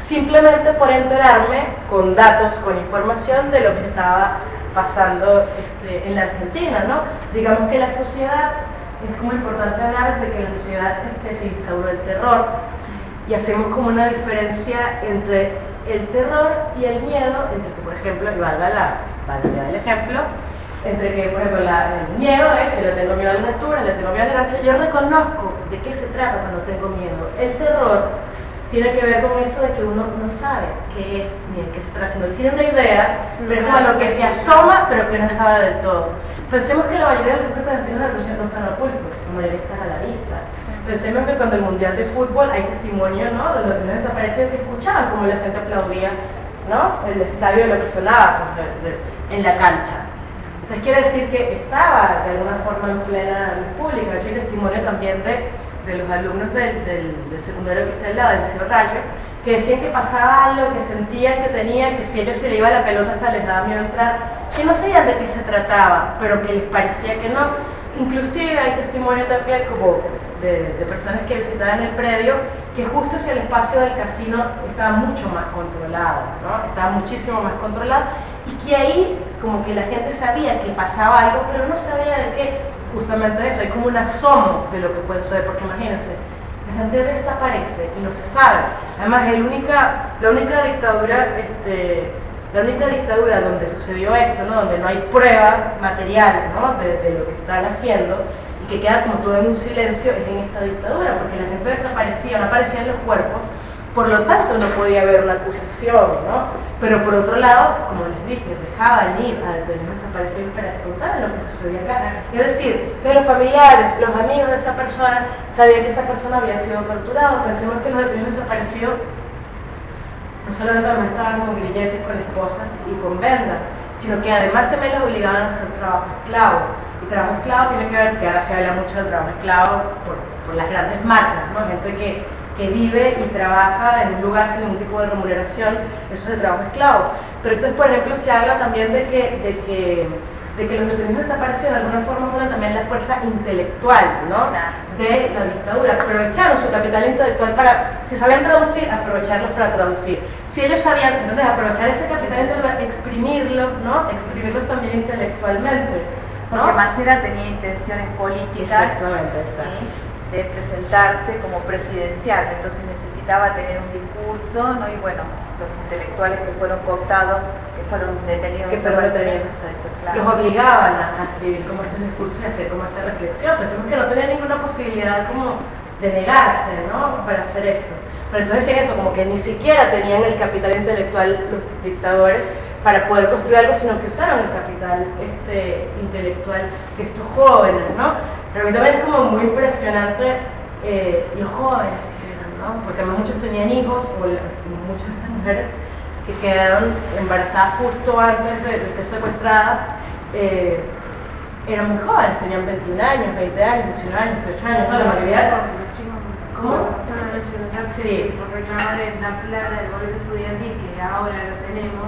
simplemente por enterarme con datos, con información de lo que estaba pasando en la Argentina, ¿no? Digamos que la sociedad, es como importante hablar de que la sociedad se instauró el terror y hacemos como una diferencia entre el terror y el miedo, entre que por ejemplo, y valga el ejemplo, entre que por ejemplo el miedo es que le tengo miedo a la altura, le tengo miedo a la yo reconozco de qué se trata cuando tengo miedo. El terror tiene que ver con eso de que uno no sabe qué es ni en qué se trata, no tiene una idea, pero es como lo que se asoma, pero que no sabe del todo. Pensemos que la mayoría de los secretos argentinos de Rusia no están ocultos, la mayoría están a la vista. Pensemos que cuando el Mundial de Fútbol hay testimonio, ¿no?, de los que desaparecen que escuchaban como la gente aplaudía, ¿no?, el estadio de lo que sonaba en la cancha. Entonces quiere decir que estaba de alguna forma en plena luz pública. Hay testimonio también de los alumnos del secundario que está al lado, del Liceo Rayo, que decían que pasaba algo, que sentían que tenían, que si ellos se le iba la pelota hasta les daba miedo entrar, que no sabían de qué se trataba, pero que les parecía que no. Inclusive hay testimonio también como de personas que visitaban el predio, que justo hacia el espacio del casino estaba mucho más controlado, ¿no? Estaba muchísimo más controlado, y que ahí como que la gente sabía que pasaba algo, pero no sabía de qué. Justamente eso, hay como un asomo de lo que puede suceder, porque imagínense, la gente desaparece y no se sabe. Además, la única dictadura donde sucedió esto, ¿no?, donde no hay pruebas materiales, ¿no?, de lo que están haciendo, y que queda como todo en un silencio, es en esta dictadura, porque la gente desaparecía, no aparecían los cuerpos, por lo tanto no podía haber una acusación, ¿no? Pero por otro lado, como les dije, dejaban ir a detenidos desaparecidos para contar lo que sucedía acá. Es decir, que los familiares, los amigos de esa persona sabían que esa persona había sido torturada. Pensemos que los detenidos desaparecidos no solamente estaban con grilletes, con esposas y con vendas, sino que además también los obligaban a hacer trabajo esclavo. Y trabajo esclavo tiene que ver, que ahora se habla mucho del trabajo esclavo por las grandes marcas, ¿no? Gente que vive y trabaja en un lugar sin ningún tipo de remuneración, eso es el trabajo esclavo. Pero entonces, por ejemplo, se habla también de que los detenidos desaparecieron de alguna forma fueron también la fuerza intelectual, ¿no?, de la dictadura. Aprovecharon su capital intelectual para, si sabían traducir, aprovecharlos para traducir. Si ellos sabían, entonces, aprovechar ese capital intelectual, exprimirlo, ¿no?, exprimirlos también intelectualmente, ¿no? Porque Macera tenía intenciones políticas. Exactamente, de presentarse como presidencial, entonces necesitaba tener un discurso, ¿no? Y bueno, los intelectuales que fueron cooptados, que fueron detenidos, claro, los obligaban a escribir como este discurso y a hacer como esta reflexión, pensemos que no tenía ninguna posibilidad como de negarse, ¿no?, para hacer esto. Pero entonces es eso, como que ni siquiera tenían el capital intelectual los dictadores para poder construir algo, sino que usaron el capital intelectual de estos jóvenes, ¿no? Pero a mí también es como muy impresionante los jóvenes que eran, ¿no? Porque además muchos tenían hijos, o muchas de estas mujeres que quedaron embarazadas justo antes de ser secuestradas, eran muy jóvenes, tenían 21 años, 20 años, 19 años, 18 años, ¿no? La mayoría de ¿cómo? Sí. Porque reclamar la plata del gobierno estudiantil, que ahora lo tenemos.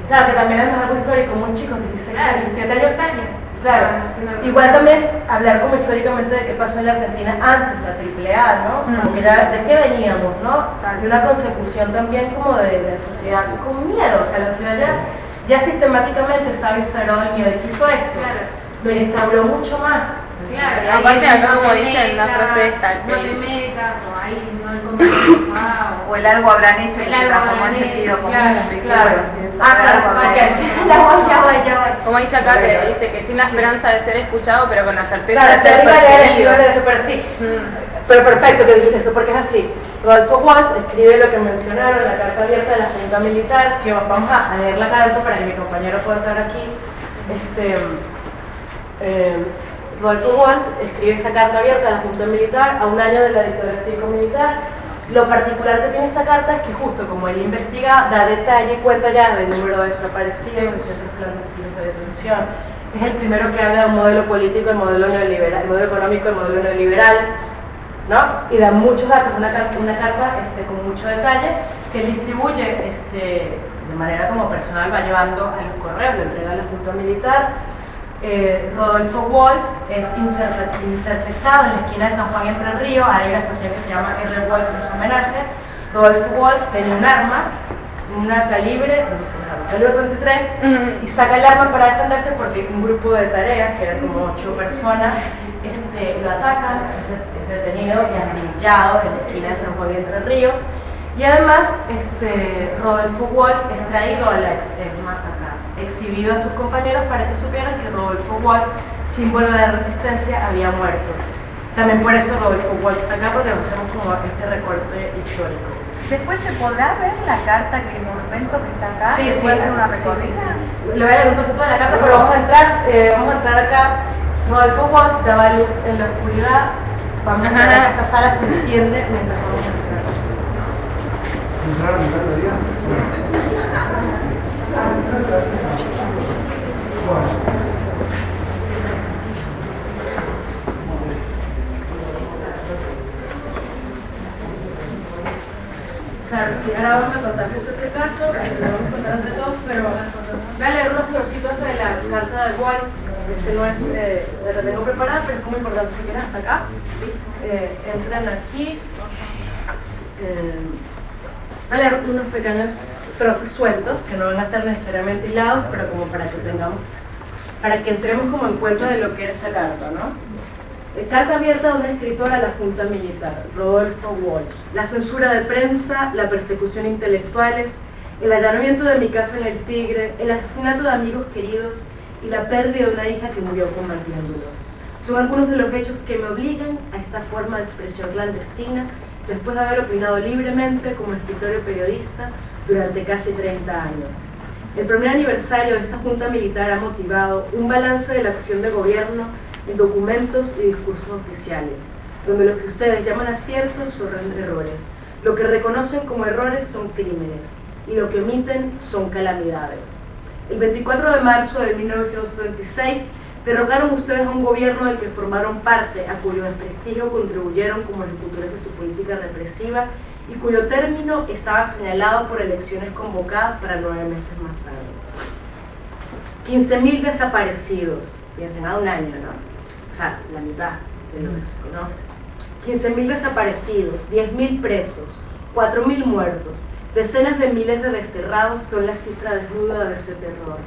Claro, que también es algo histórico, como un chico de 16 años, 17 años. Claro, igual también hablar como históricamente de qué pasó en la Argentina antes de la AAA, ¿no? Como que ya, ¿de qué veníamos, no? De una consecución también como de la sociedad con miedo, o sea, la sociedad ya sistemáticamente estaba instaurado el miedo. ¿Y qué hizo esto? Claro. Lo instauró mucho más. Claro, aparte acá como dicen la frase esta, no te metas, o ahí no hay comida, o el algo habrán hecho y se transformó en sentido común. Claro. Como dice acá, que dice que sin la esperanza de ser escuchado, pero con la certeza claro, de ser percibido. Pero perfecto que dices esto, porque es así. Rodolfo Walsh escribe lo que mencionaron, la carta abierta de la Junta Militar, que vamos a leer la carta para que mi compañero pueda estar aquí. Rodolfo Walsh escribe esta carta abierta a la Junta Militar a un año de la dictadura cívico-militar. Lo particular que tiene esta carta es que justo como él investiga, da detalle y cuenta ya del número de desaparecidos, de ciertos planes de detención. Es el primero que habla de un modelo político, el modelo neoliberal, el modelo económico, el modelo neoliberal, ¿no? Y da muchos datos, una carta con mucho detalle, que él distribuye de manera como personal, va llevando a los correos, lo entrega a la Junta Militar. Rodolfo Walsh es interceptado en la esquina de San Juan y Entre Ríos, hay una estación que se llama R. Walsh en su homenaje. Rodolfo Walsh tenía un arma, una calibre 23, y saca el arma para defenderse porque un grupo de tareas, que eran como 8 personas, lo atacan, es detenido y acribillado en la esquina de San Juan y Entre Ríos. Y además, Rodolfo Walsh es traído a exhibido a sus compañeros para que supieran que Rodolfo Walsh, símbolo de resistencia, había muerto. También por eso Rodolfo Walsh está acá, porque hacemos como este recorte histórico. Después se podrá ver la carta, que el monumento que está acá, sí, después de una recorrida. Lo voy a leer un poquito de la carta, pero vamos a entrar acá. Rodolfo Walsh daba luz en la oscuridad. Vamos a entrar a esta sala, se enciende mientras vamos a entrar. Claro, y ahora vamos a contarles este caso, lo vamos a contar entre todos, pero voy a leer unos trocitos de la carta de Walsh. No es, la tengo preparada, pero es muy importante que quieran acá. Entran aquí. Voy a leer unos pequeños trozos sueltos, que no van a estar necesariamente hilados, pero como para que entremos como en cuenta de lo que es esta carta, ¿no? Carta abierta de una escritora a la Junta Militar, Rodolfo Walsh. La censura de prensa, la persecución de intelectuales, el allanamiento de mi casa en el Tigre, el asesinato de amigos queridos y la pérdida de una hija que murió combatiéndolos. Son algunos de los hechos que me obligan a esta forma de expresión clandestina, después de haber opinado libremente como escritor y periodista durante casi 30 años. El primer aniversario de esta Junta Militar ha motivado un balance de la acción de gobierno en documentos y discursos oficiales, donde lo que ustedes llaman aciertos son errores, lo que reconocen como errores son crímenes, y lo que omiten son calamidades. El 24 de marzo de 1926, derrocaron ustedes a un gobierno del que formaron parte, a cuyo desprestigio contribuyeron como ejecutores de su política represiva y cuyo término estaba señalado por elecciones convocadas para 9 meses más tarde. 15.000 desaparecidos, piensen a un año, ¿no? O sea, la mitad de lo que se conoce. 15.000 desaparecidos, 10.000 presos, 4.000 muertos, decenas de miles de desterrados son la cifra desnuda de ese terror.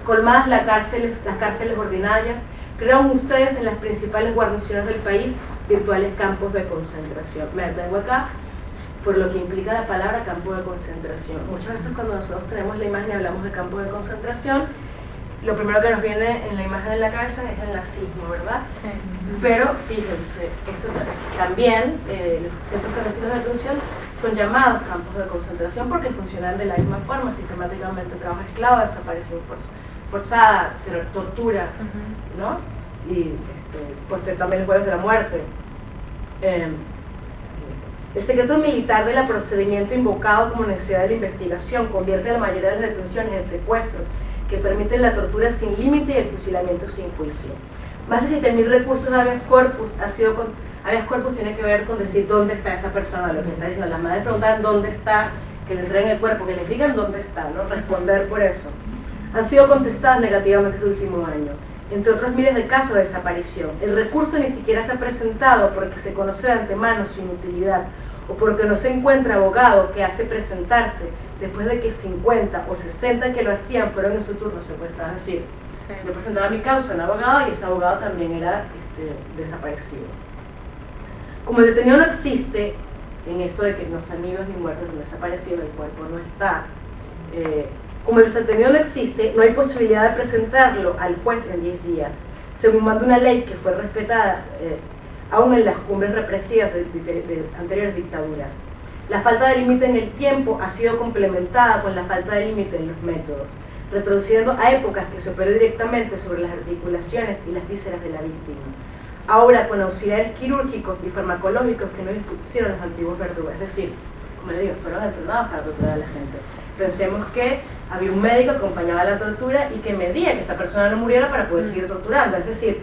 Colmadas las cárceles ordinarias, crearon ustedes en las principales guarniciones del país virtuales campos de concentración. Me detengo acá por lo que implica la palabra campo de concentración. Muchas veces cuando nosotros tenemos la imagen y hablamos de campo de concentración, lo primero que nos viene en la imagen en la cabeza es el nazismo, ¿verdad? Sí. Pero fíjense, esto también, estos clandestinos de detención son llamados campos de concentración porque funcionan de la misma forma, sistemáticamente trabajo esclavo, desaparición forzada, tortura, ¿no? Y también el jueves de la muerte. El secreto militar del procedimiento invocado como necesidad de la investigación convierte a la mayoría de las detenciones en secuestros que permiten la tortura sin límite y el fusilamiento sin juicio. Más de 7.000 recursos de habeas corpus habeas corpus tiene que ver con decir dónde está esa persona, lo que está diciendo. Las madres preguntan dónde está, que le entreguen el cuerpo, que les digan dónde está, ¿no? Responder por eso. Han sido contestadas negativamente este último año, entre otros miles de casos de desaparición. El recurso ni siquiera se ha presentado porque se conoce de antemano su inutilidad o porque no se encuentra abogado que hace presentarse después de que 50 o 60 que lo hacían fueron en su turno secuestrados. Es decir, yo presentaba mi causa a un abogado y ese abogado también era desaparecido. Como el detenido no existe, en esto de que no están vivos ni muertos, no desaparecido, el cuerpo no está, como el detenido no existe, no hay posibilidad de presentarlo al juez en 10 días, según manda una ley que fue respetada aún en las cumbres represivas de anteriores dictaduras. La falta de límite en el tiempo ha sido complementada con la falta de límite en los métodos. reproduciendo a épocas que se operó directamente sobre las articulaciones y las vísceras de la víctima. Ahora con auxiliares quirúrgicos y farmacológicos que no dispusieron los antiguos verdugos, es decir, como le digo, fueron entrenados para torturar a la gente. Pensemos que había un médico que acompañaba la tortura y que medía que esta persona no muriera para poder seguir torturando, es decir,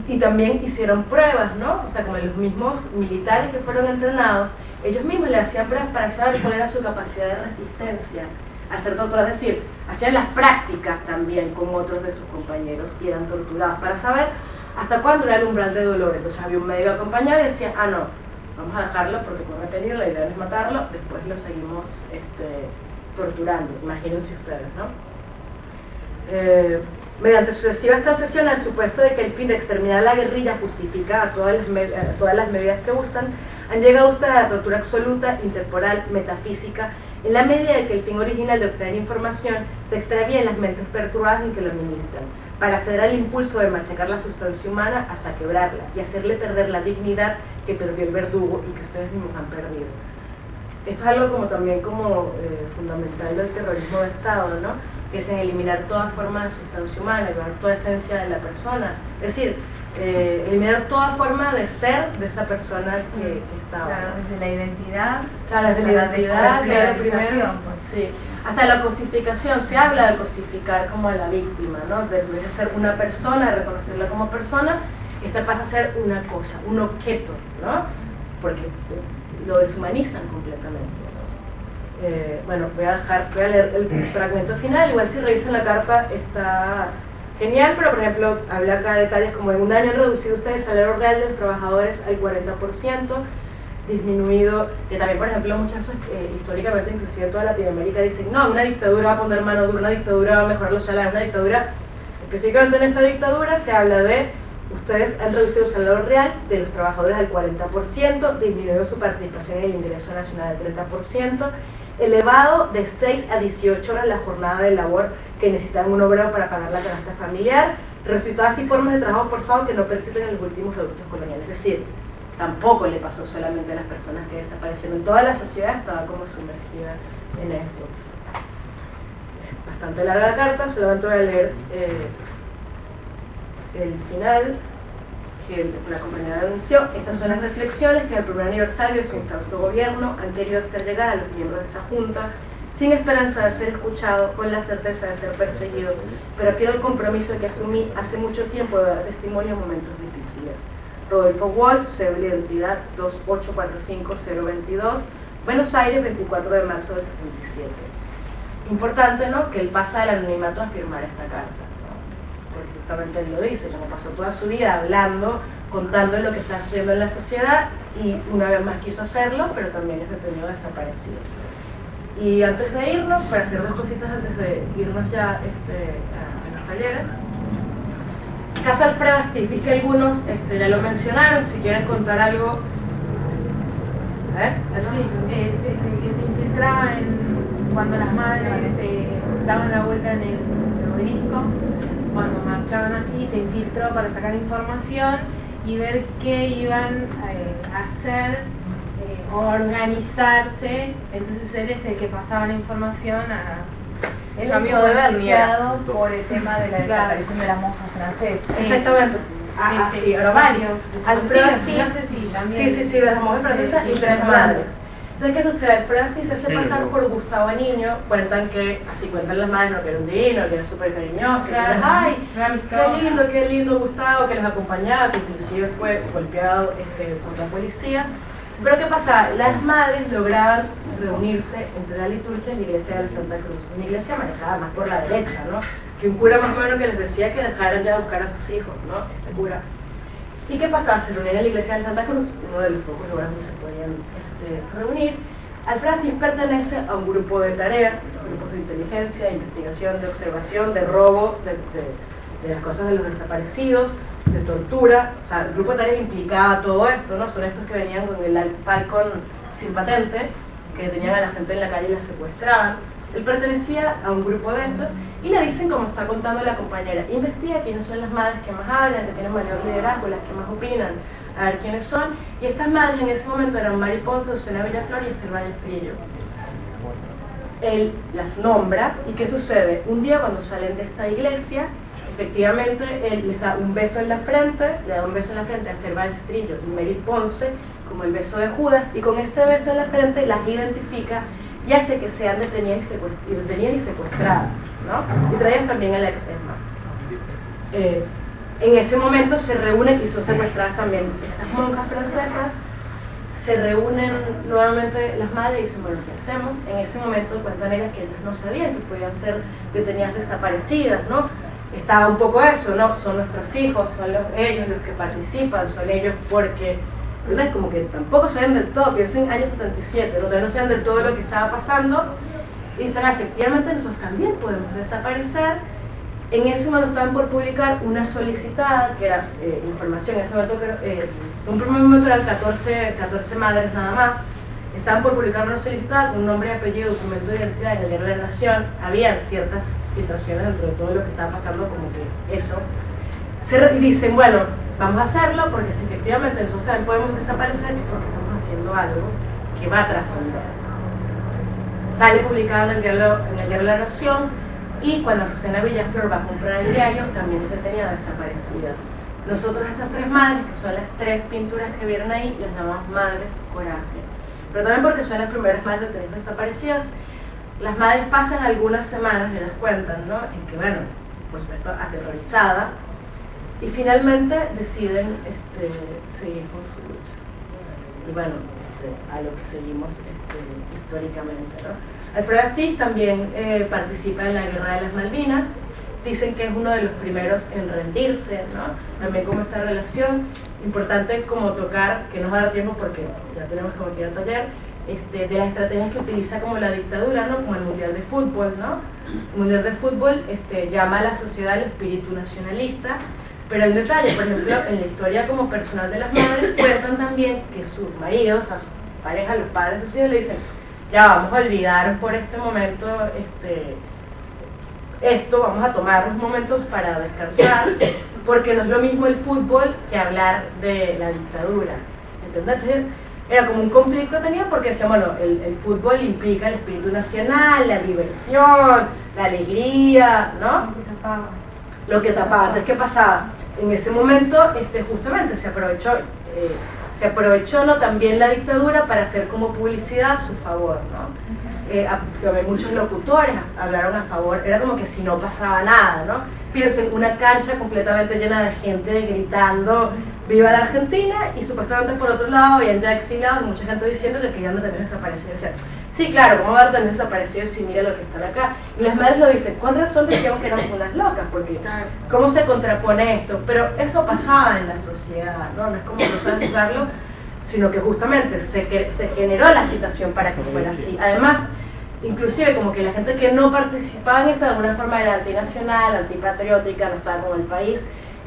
y también hicieron pruebas, ¿no? O sea, como los mismos militares que fueron entrenados, ellos mismos le hacían pruebas para saber cuál era su capacidad de resistencia a ser torturados, es decir, hacían las prácticas también con otros de sus compañeros y eran torturados para saber hasta cuándo era el umbral de dolor. Entonces había un médico acompañado y decía, ah no, vamos a dejarlo porque puede peligro, la idea es matarlo, después lo seguimos torturando, imagínense ustedes, ¿no? Mediante sucesivas concesiones al supuesto de que el fin de exterminar la guerrilla justifica a todas las medidas que gustan, han llegado ustedes a la tortura absoluta, intemporal, metafísica, en la medida de que el fin original de obtener información se extravía en las mentes perturbadas en que lo administran, para acceder al impulso de machacar la sustancia humana hasta quebrarla y hacerle perder la dignidad que perdió el verdugo y que ustedes mismos han perdido. Esto es algo como también fundamental del terrorismo de Estado, ¿no? Que es en eliminar toda forma de sustancia humana, eliminar toda esencia de la persona, es decir, eliminar toda forma de ser de esa persona que estaba. Claro, desde la identidad, claro, desde la identidad, claro, primero, pues. sí. Hasta la cosificación, se habla de cosificar como a la víctima, ¿no? De ser una persona, de reconocerla como persona, esta pasa a ser una cosa, un objeto, ¿no? Porque lo deshumanizan completamente. Bueno, voy a leer el fragmento final, igual si revisan la carta está genial, pero por ejemplo, habla acá de detalles como en un año han reducido ustedes el salario real de los trabajadores al 40%, disminuido, que también por ejemplo muchas históricamente, inclusive en toda Latinoamérica, dicen, no, una dictadura va a poner mano dura, una dictadura va a mejorar los salarios, una dictadura, específicamente en esta dictadura se habla de, ustedes han reducido el salario real de los trabajadores al 40%, disminuido su participación en el ingreso nacional al 30%, elevado de 6 a 18 horas la jornada de labor que necesitan un obrero para pagar la canasta familiar, resucitadas y formas de trabajo forzado que no perciben en los últimos reductos coloniales. Es decir, tampoco le pasó solamente a las personas que desaparecieron, toda la sociedad estaba como sumergida en esto. Bastante larga la carta, solamente voy a leer el final que la compañera anunció. Estas son las reflexiones que en el primer aniversario de su instausto gobierno han querido hacer llegar a los miembros de esta junta, sin esperanza de ser escuchado, con la certeza de ser perseguido, pero quiero el compromiso que asumí hace mucho tiempo de dar testimonio en momentos difíciles. Rodolfo Wolf, cédula de identidad 2845022, Buenos Aires, 24 de marzo del 77. Importante, ¿no?, que él pasa del anonimato a firmar esta carta, ¿no? Porque justamente él lo dice, como pasó toda su vida hablando, contando lo que está haciendo en la sociedad, y una vez más quiso hacerlo, pero también es detenido desaparecido. Y antes de irnos, para hacer dos cositas antes de irnos ya a los talleres, caso Alfredo Astiz, vi que algunos ya lo mencionaron, si quieren contar algo. Se infiltraba cuando las madres daban la vuelta en el obelisco, cuando marchaban así, se infiltró para sacar información y ver qué iban a hacer o organizarse. Entonces él es el que pasaba la información a... Es lo amigo de Bernie por el tema de la desaparición de la monja francesa. Exactamente. Sí, pero varios. Alfredo Astiz, no sé si también... sí, de las mujeres francesas y tres madres. Entonces, ¿qué sucede? Alfredo Astiz se hace pasar por Gustavo Niño, cuentan las madres, no, que era un divino, que era súper cariñoso, que era, ay, qué lindo Gustavo, que los acompañaba, que inclusive fue golpeado por la policía. Pero ¿qué pasa? Las madres lograban reunirse entre la liturgia y la iglesia de Santa Cruz, una iglesia manejada más por la derecha, ¿no? Que un cura más o menos que les decía que dejaran ya buscar a sus hijos, ¿no? Este cura. ¿Y qué pasaba? Se reunían en la iglesia de Santa Cruz, uno de los pocos lugares donde se podían reunir. Alfredo Astiz pertenece a un grupo de tareas, grupos de inteligencia, de investigación, de observación, de robo, de las cosas de los desaparecidos, de tortura. O sea, el grupo de tareas implicaba todo esto, ¿no? Son estos que venían con el Falcon sin patente, que tenían a la gente en la calle y la secuestraban. Él pertenecía a un grupo de estos y le dicen, como está contando la compañera, investiga quiénes son las madres que más hablan, que tienen mayor liderazgo, las que más opinan, a ver quiénes son. Y estas madres en ese momento eran Mari Ponce, Susana Villaflor y Esther Valles Pillo. él las nombra, y ¿qué sucede? Un día cuando salen de esta iglesia, efectivamente él les da un beso en la frente, le da un beso en la frente a Cervantes Trillo y Mary Ponce, como el beso de Judas, y con este beso en la frente las identifica y hace que sean detenidas y secuestradas, ¿no? Y traían también a la extrema. En ese momento se reúnen, y son secuestradas también estas monjas francesas, se reúnen nuevamente las madres y dicen, bueno, ¿qué hacemos? En ese momento cuentan ellas que ellas no sabían que podían ser detenidas desaparecidas, ¿no? Estaba un poco eso, ¿no? Son nuestros hijos, son ellos los que participan, son ellos porque, ¿verdad? Como que tampoco saben del todo, piensen en año 77, ¿no? Todavía no saben del todo lo que estaba pasando, y dicen, efectivamente nosotros también podemos desaparecer. En ese momento estaban por publicar una solicitada, que era información, en ese momento, un primer momento eran 14 madres nada más, estaban por publicar una solicitada con nombre, apellido, documento de identidad en el Diario de la Nación. Había ciertas situaciones dentro de todo lo que estaba pasando, como que eso. Y dicen, bueno, vamos a hacerlo porque si efectivamente nosotros también podemos desaparecer es porque estamos haciendo algo que va a trascender. Sale publicado en el Diario de la Nación. Y cuando Susana Villaflor va a comprar el diario, también se tenía desaparecidas. Nosotros estas tres madres, que son las tres pinturas que vieron ahí, las llamamos Madres Coraje. Pero también porque son las primeras madres de tres desaparecidas. Las madres pasan algunas semanas, y las cuentan, ¿no? En que, bueno, por supuesto, aterrorizadas, y finalmente deciden seguir con su lucha. Y bueno, a lo que seguimos históricamente, ¿no? Alfredo Asís también participa en la Guerra de las Malvinas, dicen que es uno de los primeros en rendirse, ¿no? También como esta relación, importante como tocar, que no nos va a dar tiempo porque ya tenemos como que ir al taller, de las estrategias que utiliza como la dictadura, ¿no? Como el Mundial de Fútbol, ¿no? El Mundial de Fútbol llama a la sociedad al espíritu nacionalista, pero el detalle, por ejemplo, en la historia como personal de las madres, cuentan también que sus maridos, a sus parejas, los padres de sus hijos, le dicen, ya vamos a olvidar por este momento esto, vamos a tomar unos momentos para descansar, porque no es lo mismo el fútbol que hablar de la dictadura, ¿entendés? Entonces, era como un conflicto que tenía porque decía, bueno, el fútbol implica el espíritu nacional, la diversión, la alegría, ¿no? Lo que tapaba. Entonces, ¿qué pasaba? En ese momento, justamente se aprovechó, ¿no? También la dictadura para hacer como publicidad a su favor, ¿no? Muchos locutores hablaron a favor, era como que si no pasaba nada, ¿no? Fíjense, una cancha completamente llena de gente gritando ¡Viva la Argentina! Y supuestamente por otro lado habían ya exiliados, mucha gente diciendo que querían tener desaparecidos. O sea, sí, claro, ¿cómo van a tener desaparecidos si mira lo que están acá? Y las madres lo dicen, con razón decíamos que éramos unas locas, porque ¿cómo se contrapone esto? Pero eso pasaba en la sociedad, ¿no? No es como no juzgarlo, sino que justamente se generó la agitación para que fuera así. Además, inclusive como que la gente que no participaba en esto de alguna forma era antinacional, antipatriótica, no estaba con el país,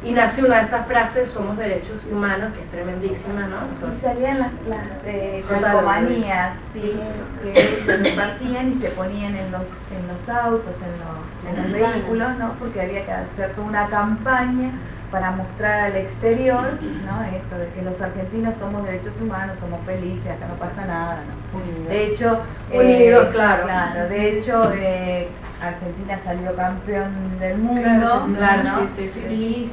y nace una de estas frases, somos derechos humanos, que es tremendísima, ¿no? Y salían las calcomanías, sí, que se repartían y se ponían en los autos, en los vehículos, ¿no? Porque había que hacer toda una campaña para mostrar al exterior, ¿no? Esto de que los argentinos somos derechos humanos, somos felices, acá no pasa nada, ¿no? De hecho, unidos, claro. De hecho, Argentina salió campeón del mundo, claro, ¿no? Sí. Y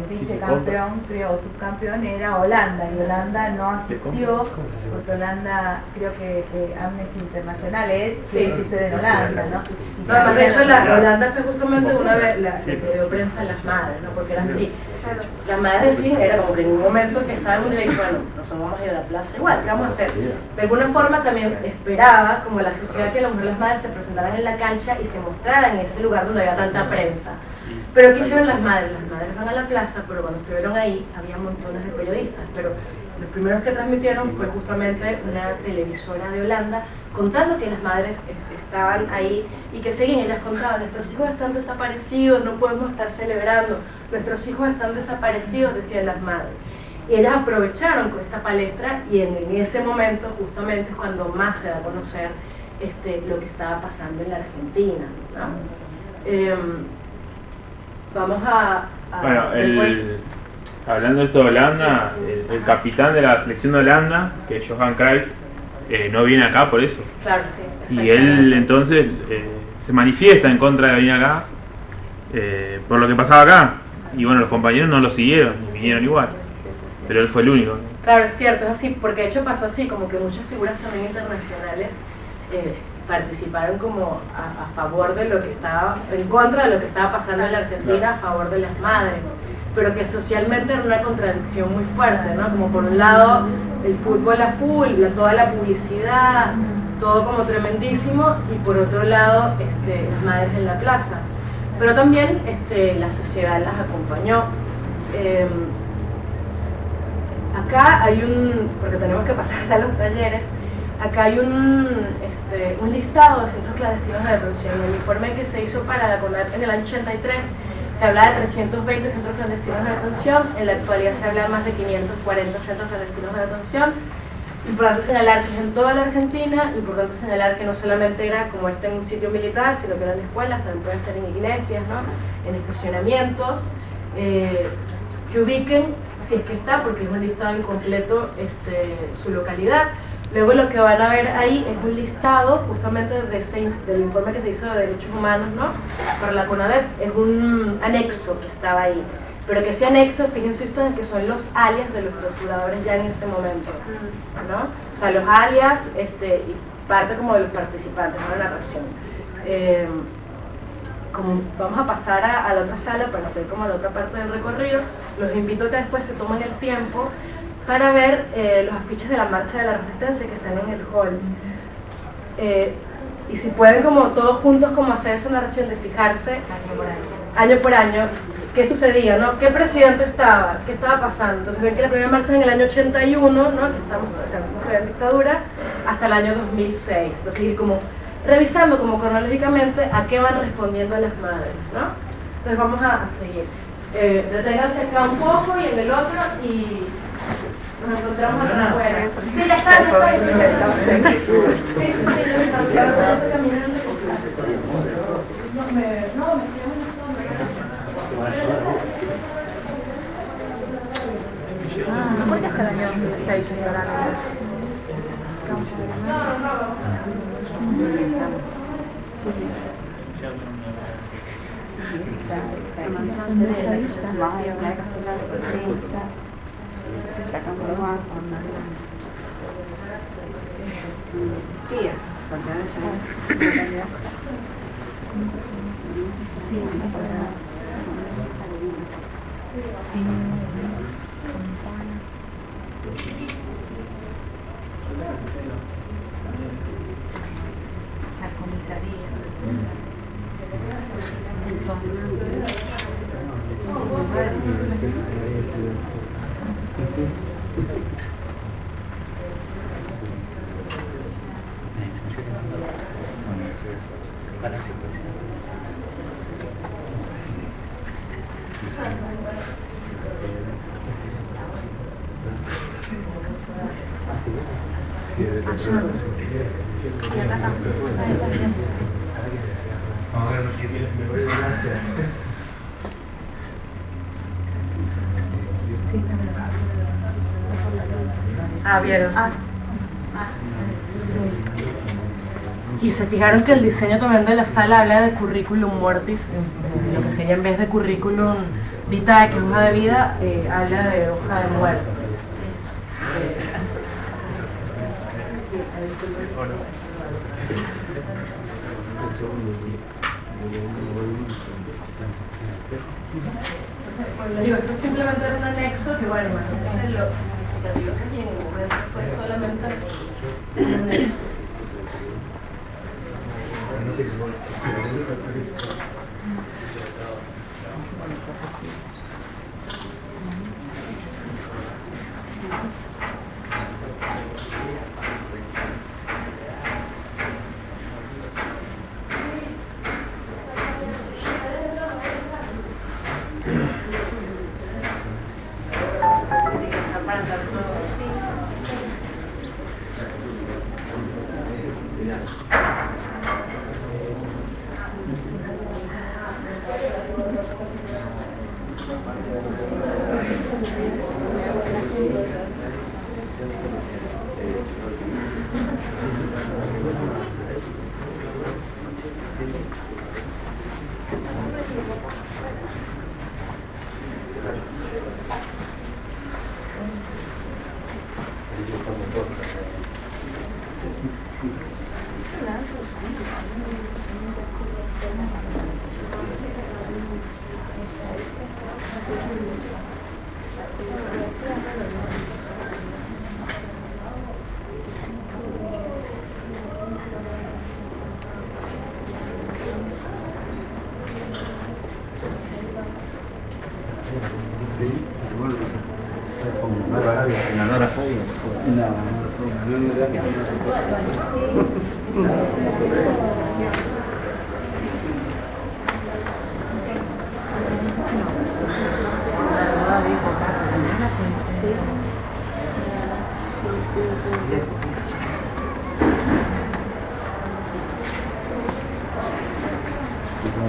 vicecampeón, creo, o subcampeón era Holanda, y Holanda no asistió, porque Holanda, creo que Amnesty Internacional sí sucede en Holanda, ¿no? No, de hecho Holanda fue justamente una de las que dio prensa a las madres, ¿no? Porque eran así. Las madres sí, era como que en un momento que estaban y bueno, nosotros vamos a ir a la plaza igual, ¿qué vamos a hacer? De alguna forma también esperaba, como la sociedad, que las madres se presentaran en la cancha y se mostraran en ese lugar donde había tanta prensa. Pero ¿qué hicieron las madres? Las madres van a la plaza, pero cuando estuvieron ahí había montones de periodistas, pero los primeros que transmitieron fue justamente una televisora de Holanda contando que las madres estaban ahí y que seguían, ellas contaban, nuestros hijos están desaparecidos, no podemos estar celebrando, nuestros hijos están desaparecidos, decían las madres. Y ellas aprovecharon con esta palestra y en ese momento justamente es cuando más se da a conocer lo que estaba pasando en la Argentina, ¿no? Vamos a bueno, hablando de esto de Holanda, el capitán de la selección de Holanda, que es Johan Cruyff, no viene acá por eso. Claro, sí. Y él entonces se manifiesta en contra de venir acá por lo que pasaba acá. Y bueno, los compañeros no lo siguieron, y vinieron igual. Pero él fue el único. Claro, es cierto, es así, porque de hecho pasó así, como que muchas figuras también internacionales participaron como a favor de lo que estaba, en contra de lo que estaba pasando en la Argentina, a favor de las madres, pero que socialmente era una contradicción muy fuerte, ¿no? Como por un lado el fútbol a full, toda la publicidad, todo como tremendísimo, y por otro lado las madres en la plaza. Pero también la sociedad las acompañó. Acá hay porque tenemos que pasar hasta los talleres, acá hay un listado de centros clandestinos de detención. El informe que se hizo para la CONADEP en el año 83 se habla de 320 centros clandestinos de detención, en la actualidad se habla de más de 540 centros clandestinos de detención. Importante señalar que es en toda la Argentina, importante señalar que no solamente era como en un sitio militar, sino que eran escuelas, también pueden ser en iglesias, ¿no? En estacionamientos, que ubiquen, si es que está, porque es un listado incompleto, su localidad. Luego lo que van a ver ahí es un listado justamente del informe que se hizo de derechos humanos, ¿no? Para la CONADEP, es un anexo que estaba ahí. Pero que ese anexo, fíjense ustedes que son los alias de los torturadores ya en este momento, ¿no? O sea, los alias y parte como de los participantes, ¿no? De la narración. Como vamos a pasar a la otra sala para hacer como la otra parte del recorrido, los invito a que después se tomen el tiempo para ver los afiches de la Marcha de la Resistencia que están en el hall. Y si pueden como todos juntos como hacer esa narración de fijarse año por año, qué sucedía, ¿no? ¿Qué presidente estaba? ¿Qué estaba pasando? Entonces ven que la primera marcha es en el año 81, ¿no? Que estamos en dictadura, hasta el año 2006. Entonces ir como revisando como cronológicamente a qué van respondiendo las madres, ¿no? Entonces vamos a seguir. Deténganse acá un poco y en el otro y nos encontramos afuera. Sí, ya está, ya está. Sí, yo estoy caminando. No, me quedo no, porque hasta el año 2006 señora. La comisaría. Vieron. Y se fijaron que el diseño también de la sala habla de currículum mortis, lo que sería en vez de currículum vitae, que es hoja de vida, habla de hoja de muerte. Bueno, digo, esto es simplemente un anexo que, bueno, imagínense lo que digo que en el momento fue solamente un anexo.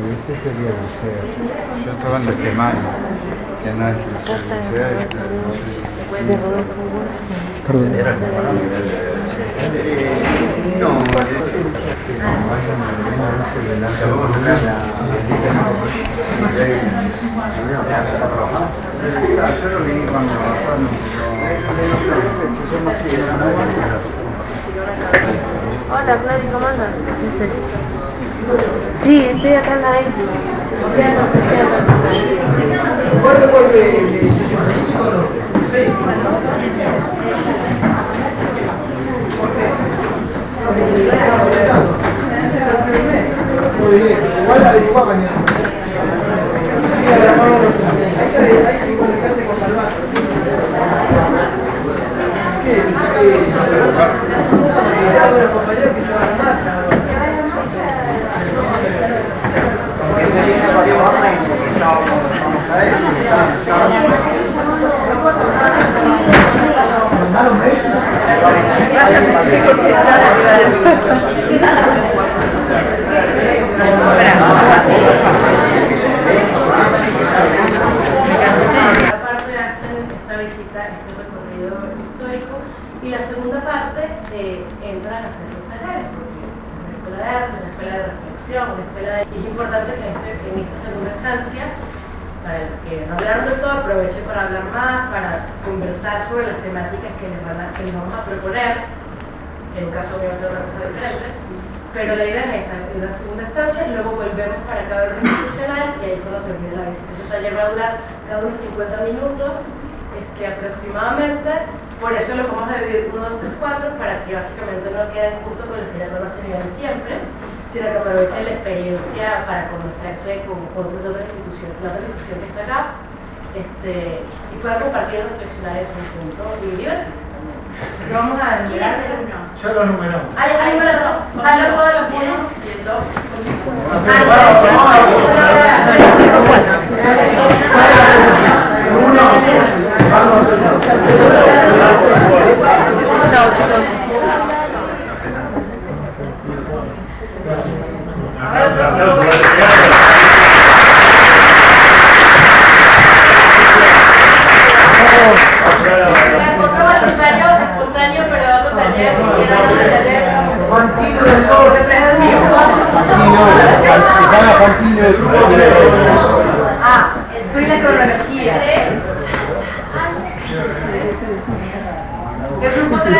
Este sería el museo. Yo estaba en la semana, que no es el museo. Perdón. No, yo lo vi cuando Hola, Claudia, ¿cómo andas? Sí, estoy acá en la expo. Y la segunda parte entra a las escolares, porque la escuela de arte, la escuela de reflexión, la escuela de... Es importante que en esta segunda instancia, para el que no hablaron de todo, aproveche para hablar más, para conversar sobre las temáticas que les vamos a proponer, en un caso voy a hacer otra cosa diferente, pero la idea es esta, en la segunda instancia, y luego volvemos para cada orden institucional, y ahí solo termina la visita. Entonces, taller va a durar cada unos 50 minutos, aproximadamente. Por eso lo vamos a dividir 1, 2, 3, 4, para que básicamente no queden justo con el que ya no lo hacen siempre, sino que aprovechen la experiencia para conocerse con otras instituciones, la otra institución que está acá, y puedan compartir y reflexionar en conjunto y divertirse. Vamos a enumerar el 1. Ya lo numeramos. Hay número 2. Hay todos los 1 y el 2. Estoy la cronología. ¿Qué grupo 3?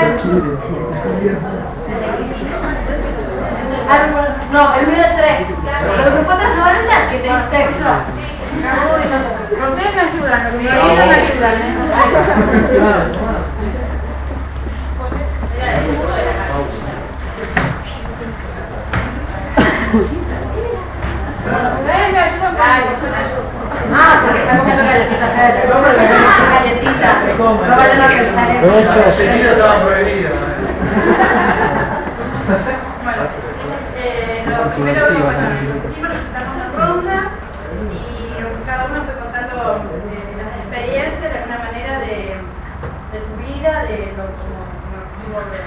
No, el mío es 3. Los grupos 3 no eran las que te texto. Ustedes me ayudan, los me ayudan. Porque está comiendo galletitas. Galletitas. No vayan a pensar en eso. Estaba prohibido. Lo primero, presentamos la ronda y cada uno fue contando las experiencias, de alguna manera, de su vida, de lo que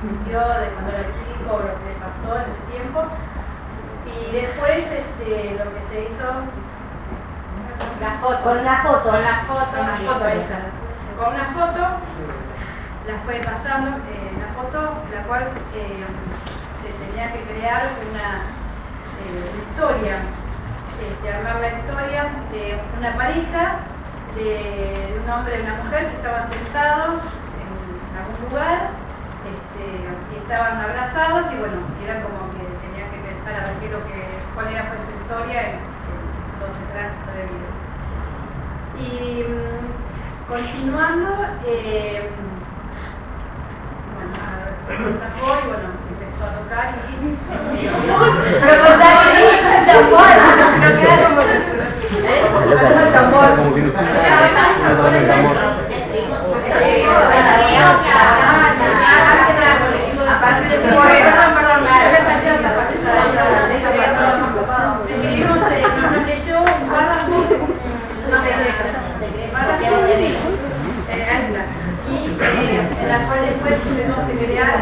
sintió, de cuando era chico, lo que pasó en ese tiempo. Y después lo que se hizo con una foto la fue pasando la foto, la cual se tenía que crear una historia, armar la historia de una pareja de un hombre y una mujer que estaban sentados en algún lugar, y estaban abrazados y bueno, era como que tenían que pensar a ver cuál era su historia en todo ese tránsito de vida. Y continuando, sacó y bueno, empezó a tocar y pero contar que el tambor, pero queda como el tambor. Aparte de por eso, perdón, nos leyó un párrafo en la cual después tuvimos que crear,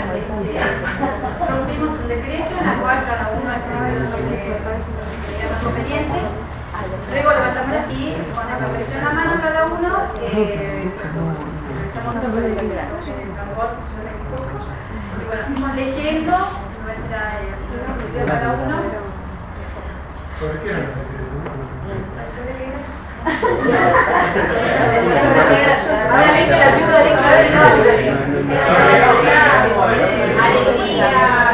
rompimos un decreto en la cual cada uno escribe lo que era más conveniente. Luego levantamos aquí, con la presión en la mano cada uno, estamos sobre el tambor, y bueno, fuimos leyendo nuestra de cada uno. ¿Por qué no? Obviamente la ayuda de alegría,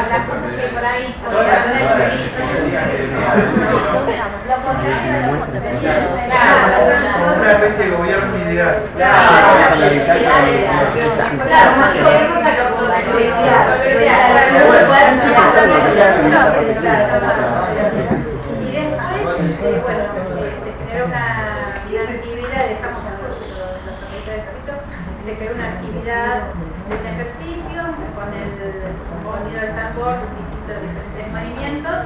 las cosas que por ahí Una especie de gobierno ideal. una actividad de ejercicio con el sonido del tambor, distintos diferentes movimientos,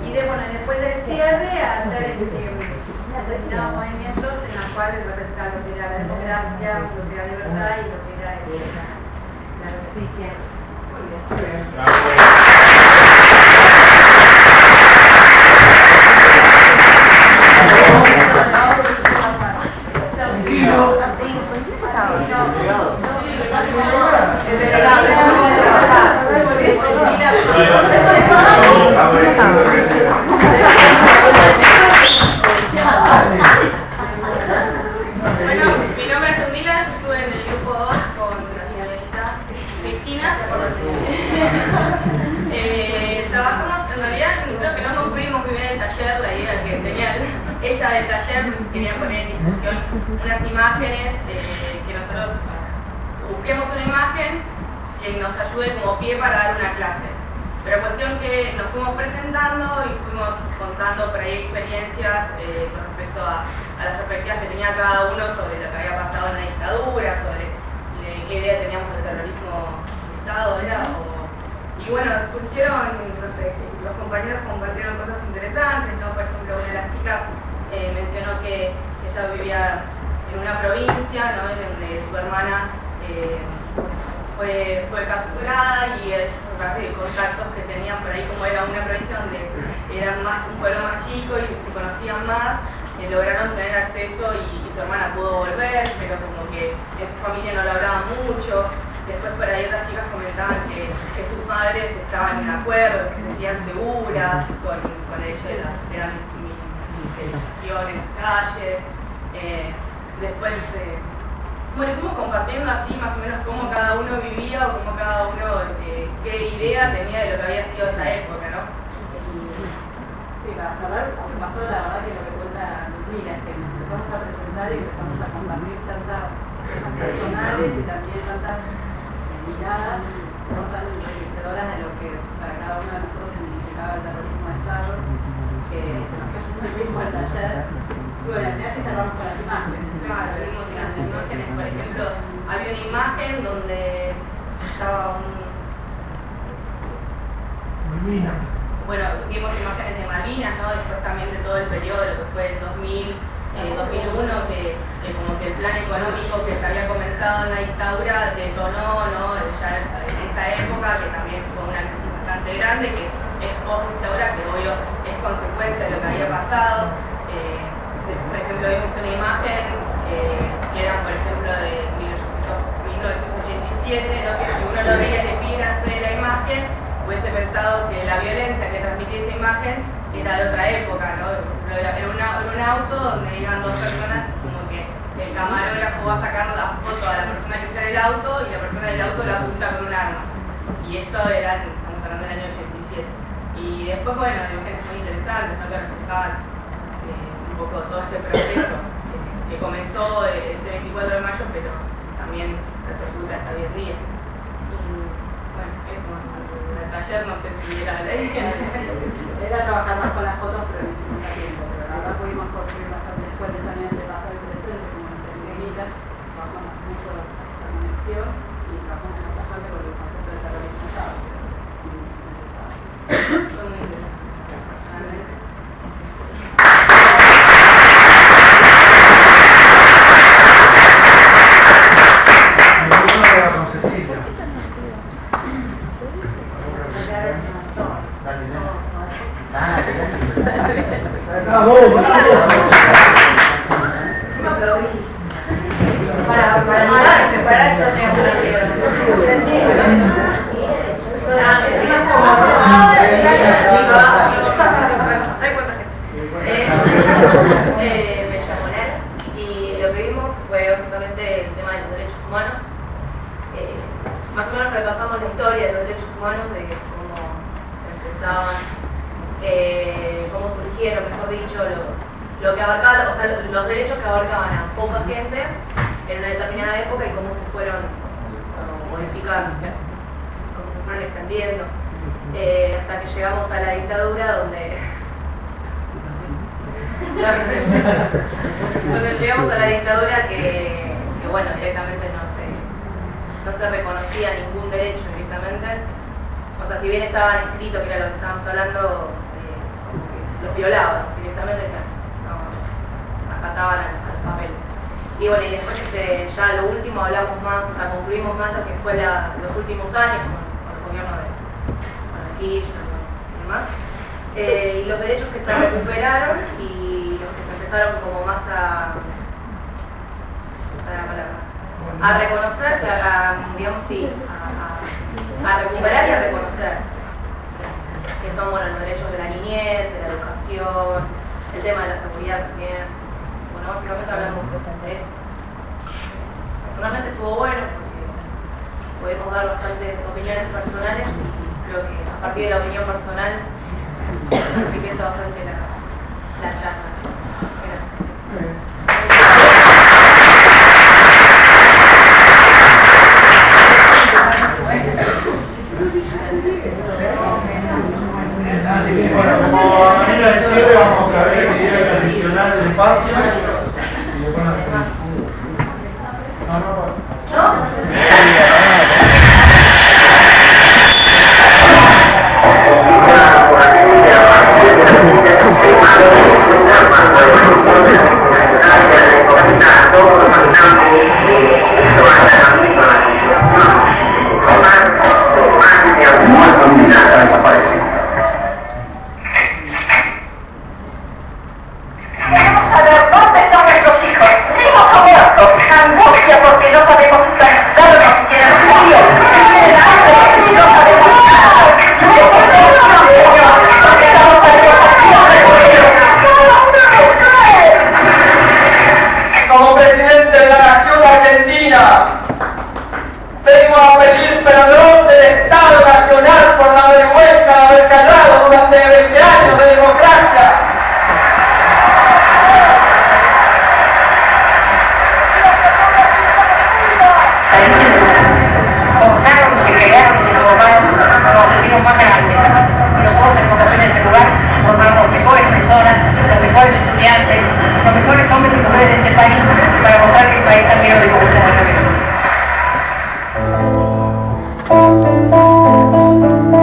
y después del cierre hacer determinados movimientos en los cuales representar lo que era la democracia, lo que era la libertad y lo que era la justicia. Muy Bueno, mi nombre es Humila, estuve en el grupo 2 con la señorita Cristina. Trabajamos, en realidad creo que no concluimos muy bien el taller, la idea que tenía ella del taller, quería poner en discusión unas imágenes que nosotros busquemos una imagen que nos ayude como pie para dar una clase. Pero cuestión que nos fuimos presentando y fuimos contando por ahí experiencias con respecto a las perspectivas que tenía cada uno sobre lo que había pasado en la dictadura, sobre qué idea teníamos del terrorismo de Estado, y bueno, surgieron, no sé, los compañeros compartieron cosas interesantes, ¿no? Por ejemplo, una de las chicas mencionó que ella vivía en una provincia, ¿no? Donde su hermana fue capturada y de contactos que tenían por ahí, como era una provincia donde era un pueblo más chico y se conocían más, lograron tener acceso y su hermana pudo volver, pero como que en su familia no lo hablaban mucho. Después por ahí otras chicas comentaban que sus madres estaban en acuerdo, que se sentían seguras con el hecho de las manifestaciones, calles. Después bueno, estuvimos compartiendo así más o menos cómo cada uno vivía o cómo cada uno qué idea tenía de lo que había sido esa época, ¿no? Sí, para saber cómo pasó, la verdad que lo que cuenta Lucila es que nos vamos a presentar y empezamos a compartir tantas cosas personales y también tantas miradas, no tan enriquecedoras de lo que para cada uno de nosotros significaba el terrorismo de Estado, que nos cayó muy bien por el taller. Y bueno, al final que cerramos con las imágenes. Claro, vimos las imágenes, por ejemplo, había una imagen donde estaba bueno, vimos imágenes de Malvinas, ¿no? Después también de todo el periodo, que fue el 2000, 2001, que como que el plan económico que se había comenzado en la dictadura detonó, ¿no? Ya en esta época, que también fue una crisis bastante grande, que es post-dictadura, que obvio es consecuencia de lo que había pasado. Por ejemplo, vimos una imagen que era, por ejemplo, de 1987, ¿no? Que si uno lo veía el epígrafe de la imagen, hubiese pensado que la violencia que transmitía esa imagen era de otra época, ¿no? Pero era un auto donde iban dos personas, como que el camarógrafo va a sacar la foto a la persona que está en el auto y la persona del auto la apunta con un arma. Y esto era, estamos hablando del año 87. Y después, bueno, imágenes muy interesantes, ¿no? Que reflejaban un poco todo este proceso que comenzó este 24 de mayo, pero también repercuta hasta 10 días. Y bueno, eso, el taller no sé si era la idea. Era trabajar más con las fotos, pero en un tiempo. Pero la verdad pudimos construir bastante después también de pasar el presente, como en Peregrinitas, trabajamos mucho la conexión y trabajamos en otra parte con el concepto de terrorismo usado. Fue muy interesante. Y lo que vimos fue justamente el tema de los derechos humanos. Más o menos repasamos la historia de los derechos humanos, de cómo se empezaban, cómo surgieron, mejor dicho, lo que abarcaba, o sea, los derechos que abarcaban a poca gente en una determinada época y cómo se fueron modificando, cómo se fueron extendiendo, hasta que llegamos a la dictadura donde llegamos a la dictadura que bueno, directamente no se reconocía ningún derecho directamente. O sea, si bien estaban escritos, que era lo que estábamos hablando, los violaban directamente, no acataban al papel. Y bueno, y después ya lo último hablamos más, o sea, concluimos más lo que fue los últimos años con el gobierno de Kirchner y demás. Y los derechos que se recuperaron y los que se empezaron como más a reconocer, digamos, sí, a recuperar y a reconocer, que son, bueno, los derechos de la niñez, de la educación, el tema de la seguridad también. Bueno, básicamente hablamos de eso. Personalmente estuvo bueno porque podemos dar bastantes opiniones personales y creo que a partir de la opinión personal enriquece bastante la charla. Bueno, como manera de cierre vamos a ver el video tradicional del espacio y después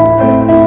Thank you.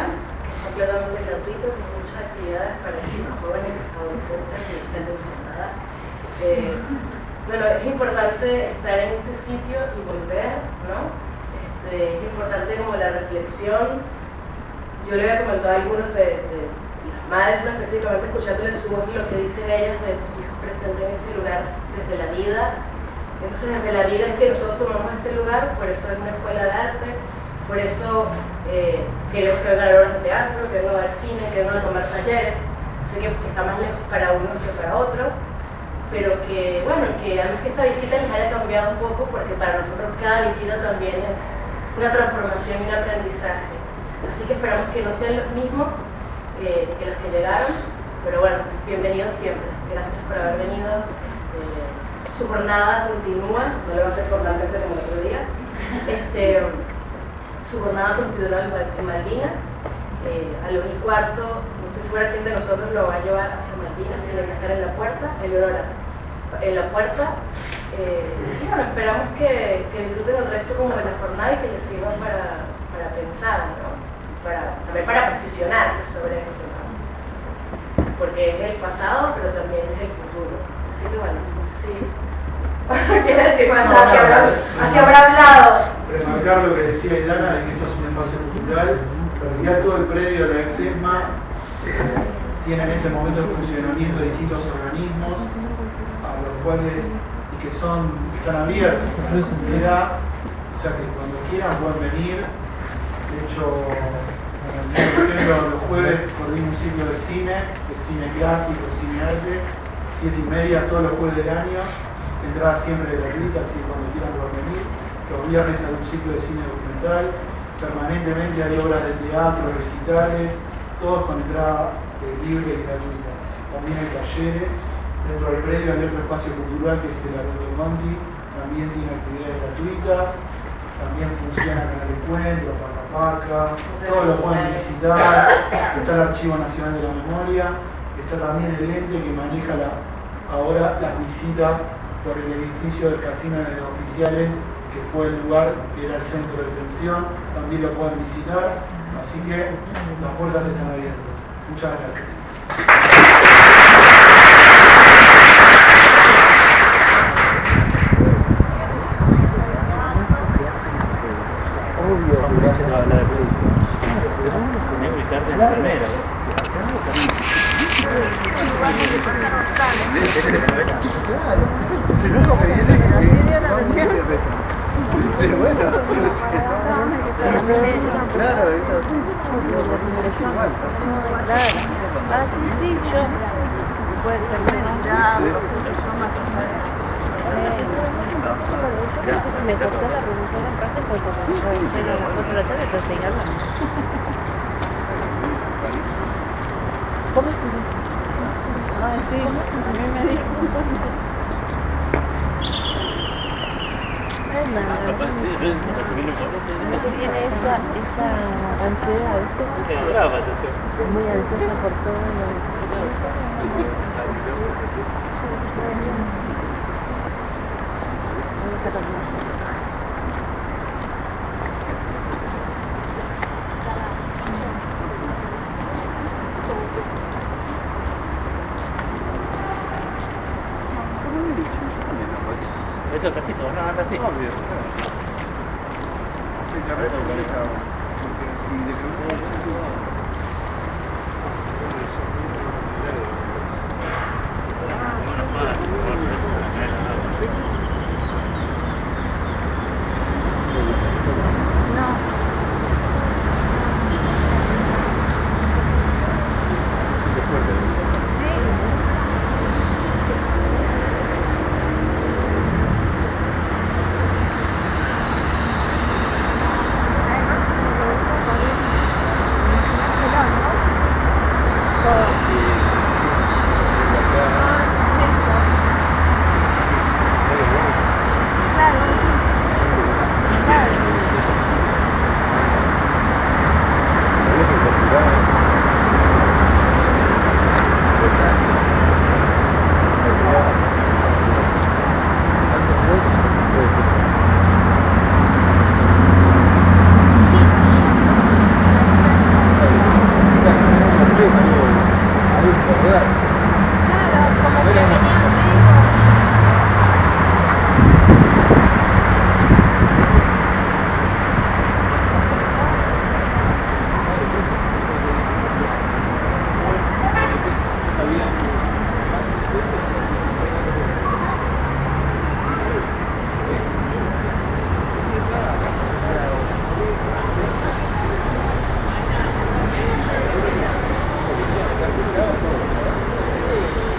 cultural, que es completamente gratuito, con muchas actividades para chicos, jóvenes, adolescentes y gente informada. Bueno, es importante estar en este sitio y volver, ¿no? Es importante como la reflexión. Yo le había comentado a algunos de las madres, ¿no? Específicamente escuchándoles su voz y lo que dicen ellas de sus hijos presentes en este lugar desde la vida. Entonces, desde la vida es que nosotros tomamos este lugar, por eso es una escuela de arte, por eso queremos que vengan a obras de teatro, que vengan al cine, que vengan a tomar talleres. Sé que está más lejos para unos que para otros, pero que, bueno, que a mí que esta visita les haya cambiado un poco, porque para nosotros cada visita también es una transformación y un aprendizaje. Así que esperamos que no sean los mismos que los que llegaron, pero bueno, bienvenidos siempre. Gracias por haber venido. Su jornada continúa, no le va a hacer formalmente como el otro día. Su jornada continúa en Malvinas. A las 1:15, no estoy segura quién de nosotros lo va a llevar hacia Malvinas, tiene que estar en la puerta, en la puerta. Y bueno, esperamos que disfruten el resto como de la jornada y que les sirva para pensar, ¿no? También para posicionarse sobre eso, ¿no? Porque es el pasado, pero también es el futuro. Así que bueno, sí. ¿Quiere decir más? Así habrá hablado. Remarcar lo que decía Ilana, de que esto es un espacio cultural, pero ya todo el predio de la EXESMA tiene en este momento el funcionamiento de distintos organismos, a los cuales que están abiertos a la comunidad, o sea que cuando quieran pueden venir. De hecho, por ejemplo, los jueves coordino un ciclo de cine clásico, cine arte, 7:30 todos los jueves del año, entrada siempre gratuita, así que cuando quieran pueden venir. Los viernes hay un ciclo de cine documental, permanentemente hay obras de teatro, recitales, todos con entrada libre y gratuita. También hay talleres. Dentro del predio hay otro espacio cultural que es el Alberto Conti, también tiene actividades gratuitas, también funciona con el encuentro, Paca, todos lo pueden visitar, está el Archivo Nacional de la Memoria, está también el ente que maneja ahora las visitas por el edificio del Casino de los Oficiales, que fue el lugar que era el centro de detención, también lo pueden visitar, así que las puertas están abiertas. Muchas gracias. Me cortó la productora en parte porque yo hice la 4 de la tarde, pero seguí hablando. ¿Cómo es? Ah, sí, a mí me dijo. Es nada. No tiene esa ansiedad, ¿viste? Es muy ansiosa por todo. Eso es casi todo, no, anda así. Obvio. Sí, carrera organizado. Porque si de ver. Claro, como que venían vivos.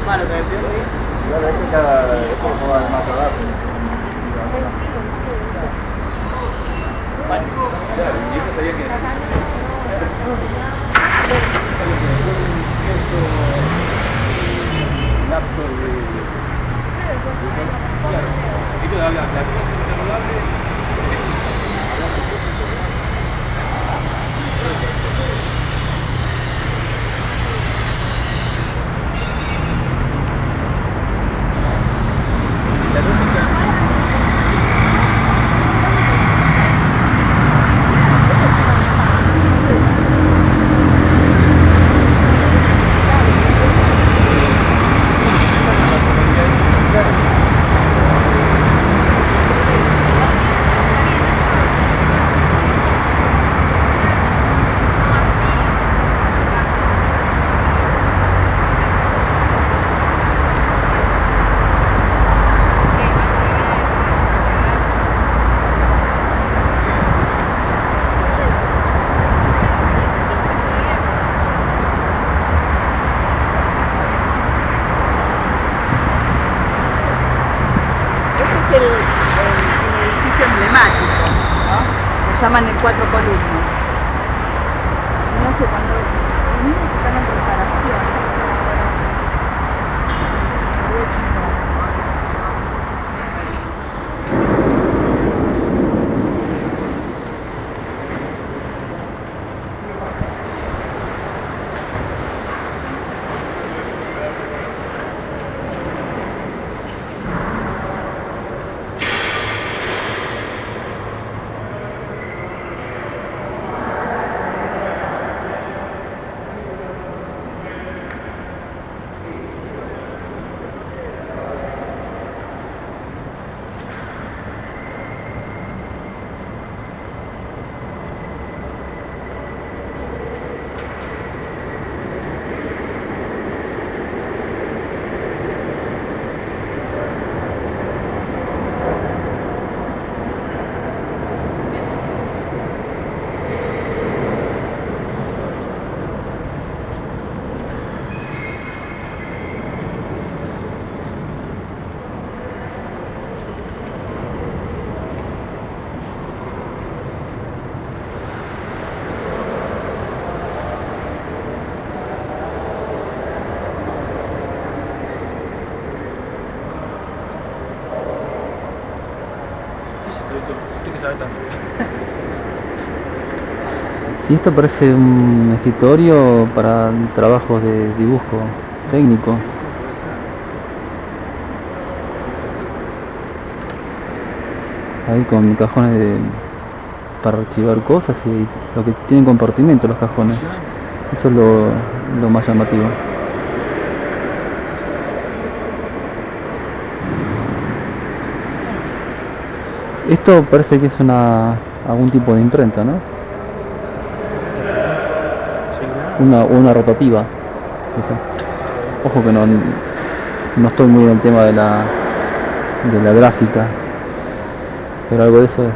Bueno, que depende. Claro, es que cada esto va más rápido. Claro, y eso sería que... Lapso de... Claro, esto habla de acción saludable. La lógica... Ese es el edificio emblemático, ¿no? Lo llaman el Cuatro Columnas. No sé cuándo los niños están en reparación. Y esto parece un escritorio para trabajos de dibujo técnico. Ahí con cajones para archivar cosas y lo que tienen compartimento los cajones. Eso es lo más llamativo. Esto parece que es algún tipo de imprenta, ¿no? Una rotativa. Ojo que no estoy muy en el tema de la gráfica, pero algo de eso es.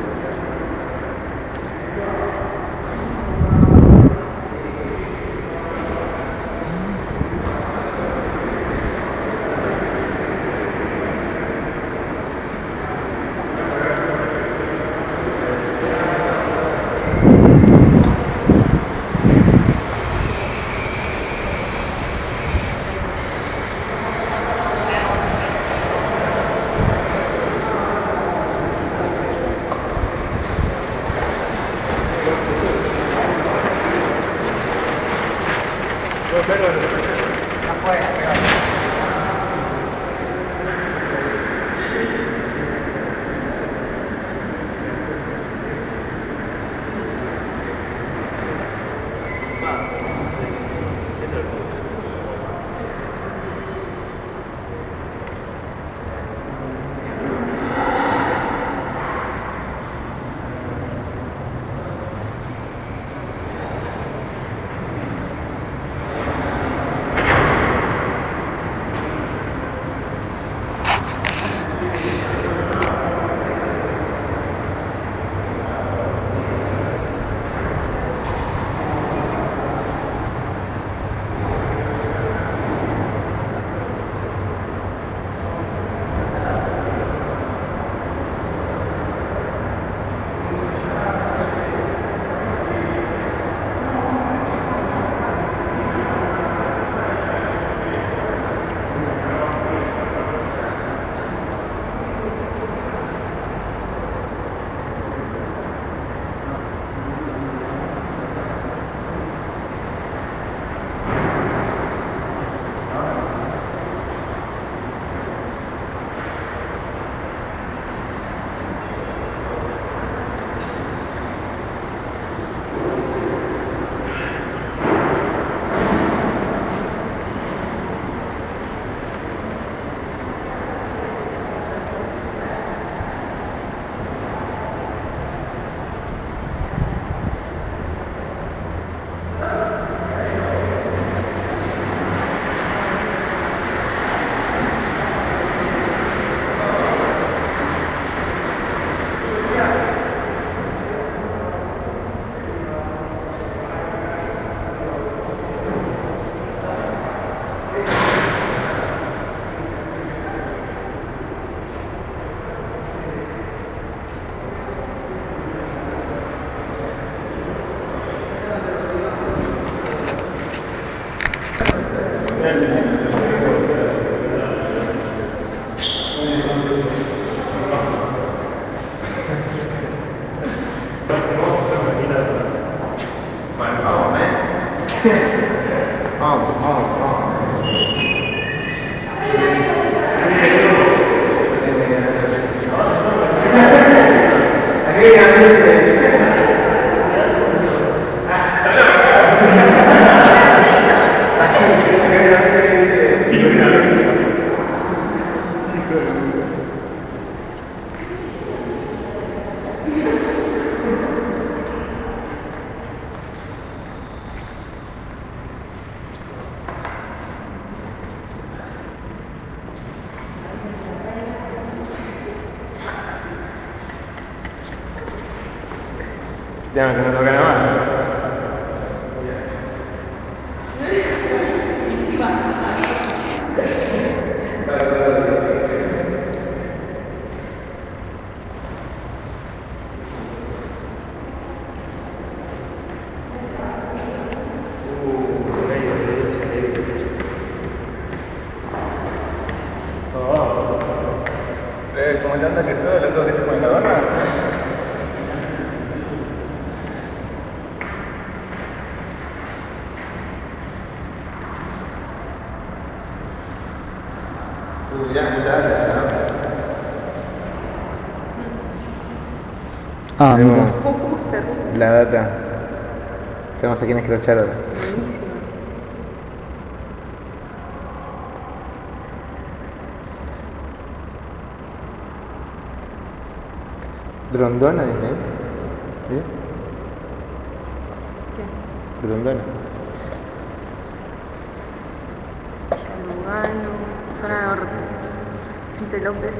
Ya, que no toca nada más. Como tanta que todo, lo tengo que se pone la barra. Ah, mira. La data. Tenemos a quién escrachar ahora. Grondona, dice. ¿Sí? ¿Qué? Grondona. Lugano, zona norte. Entre López,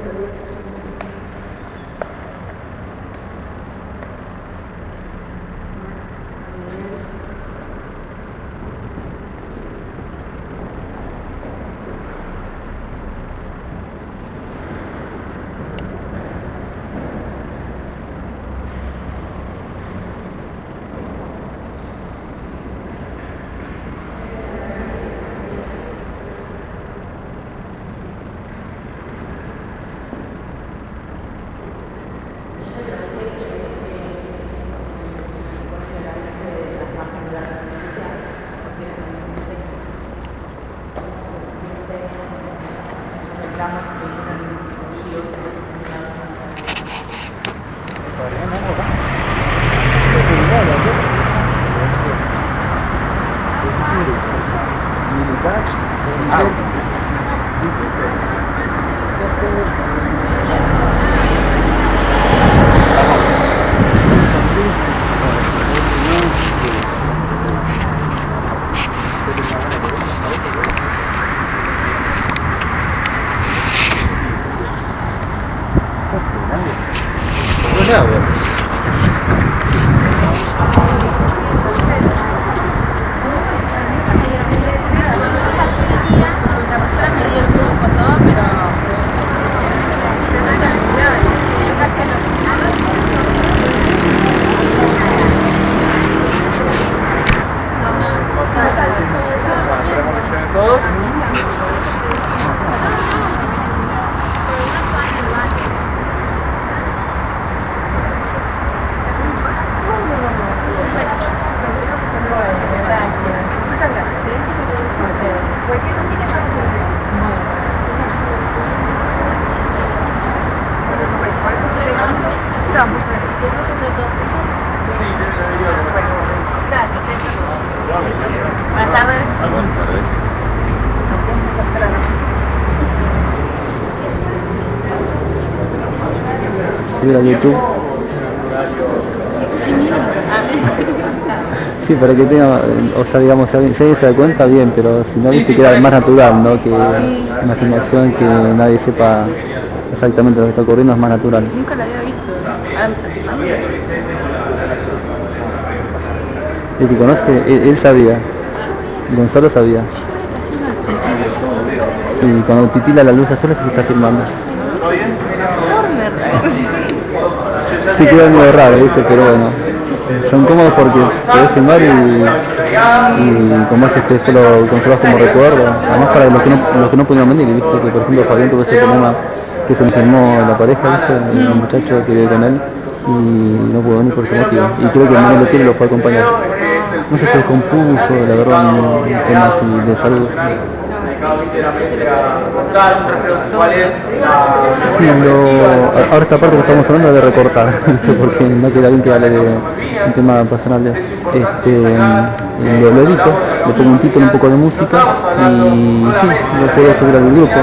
subir a YouTube. Sí, para que tenga, o sea, digamos, si alguien se da cuenta, bien, pero si no, viste, queda más natural, ¿no? Que una filmación que nadie sepa exactamente lo que está ocurriendo es más natural. Nunca la había visto antes. El que conoce, él sabía, Gonzalo sabía. Y cuando titila la luz azul es que se está filmando. Sí, queda medio raro, ¿viste? Pero bueno, son cómodos porque podés filmar y como es que solo conservas como recuerdo, además para los que no pudieron venir, ¿viste? Que por ejemplo Fabián tuvo ese problema que se enfermó la pareja, ¿viste? El muchacho que vive con él y no pudo venir por ese motivo, y creo que Manuel Lutier lo fue a acompañar. no se descompuso, la verdad, en temas de salud. Sí, ahora esta parte que estamos hablando de recortar, porque no queda bien que hable de un tema personal. Lo edito, le pongo un título, un poco de música y sí, lo puedo subir al grupo.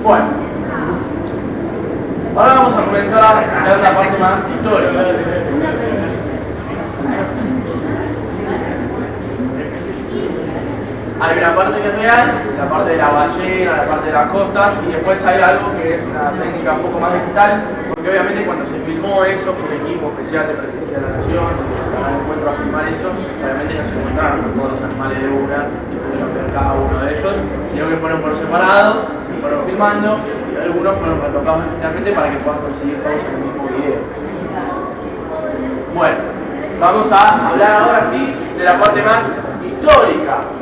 Bueno, ahora vamos a comenzar a ver la parte más histórica. Hay una parte que es real, la parte de la ballena, la parte de las costas, y después hay algo que es una técnica un poco más digital, porque obviamente cuando se filmó eso por un equipo especial de Presidencia de la Nación, para el encuentro a filmar eso, obviamente no se encontraron con todos los animales de obra, cambiar cada uno de ellos, sino que fueron por separado, fueron filmando, y algunos fueron retocados digitalmente para que puedan conseguir todos en el mismo video. Bueno, vamos a hablar ahora sí de la parte más histórica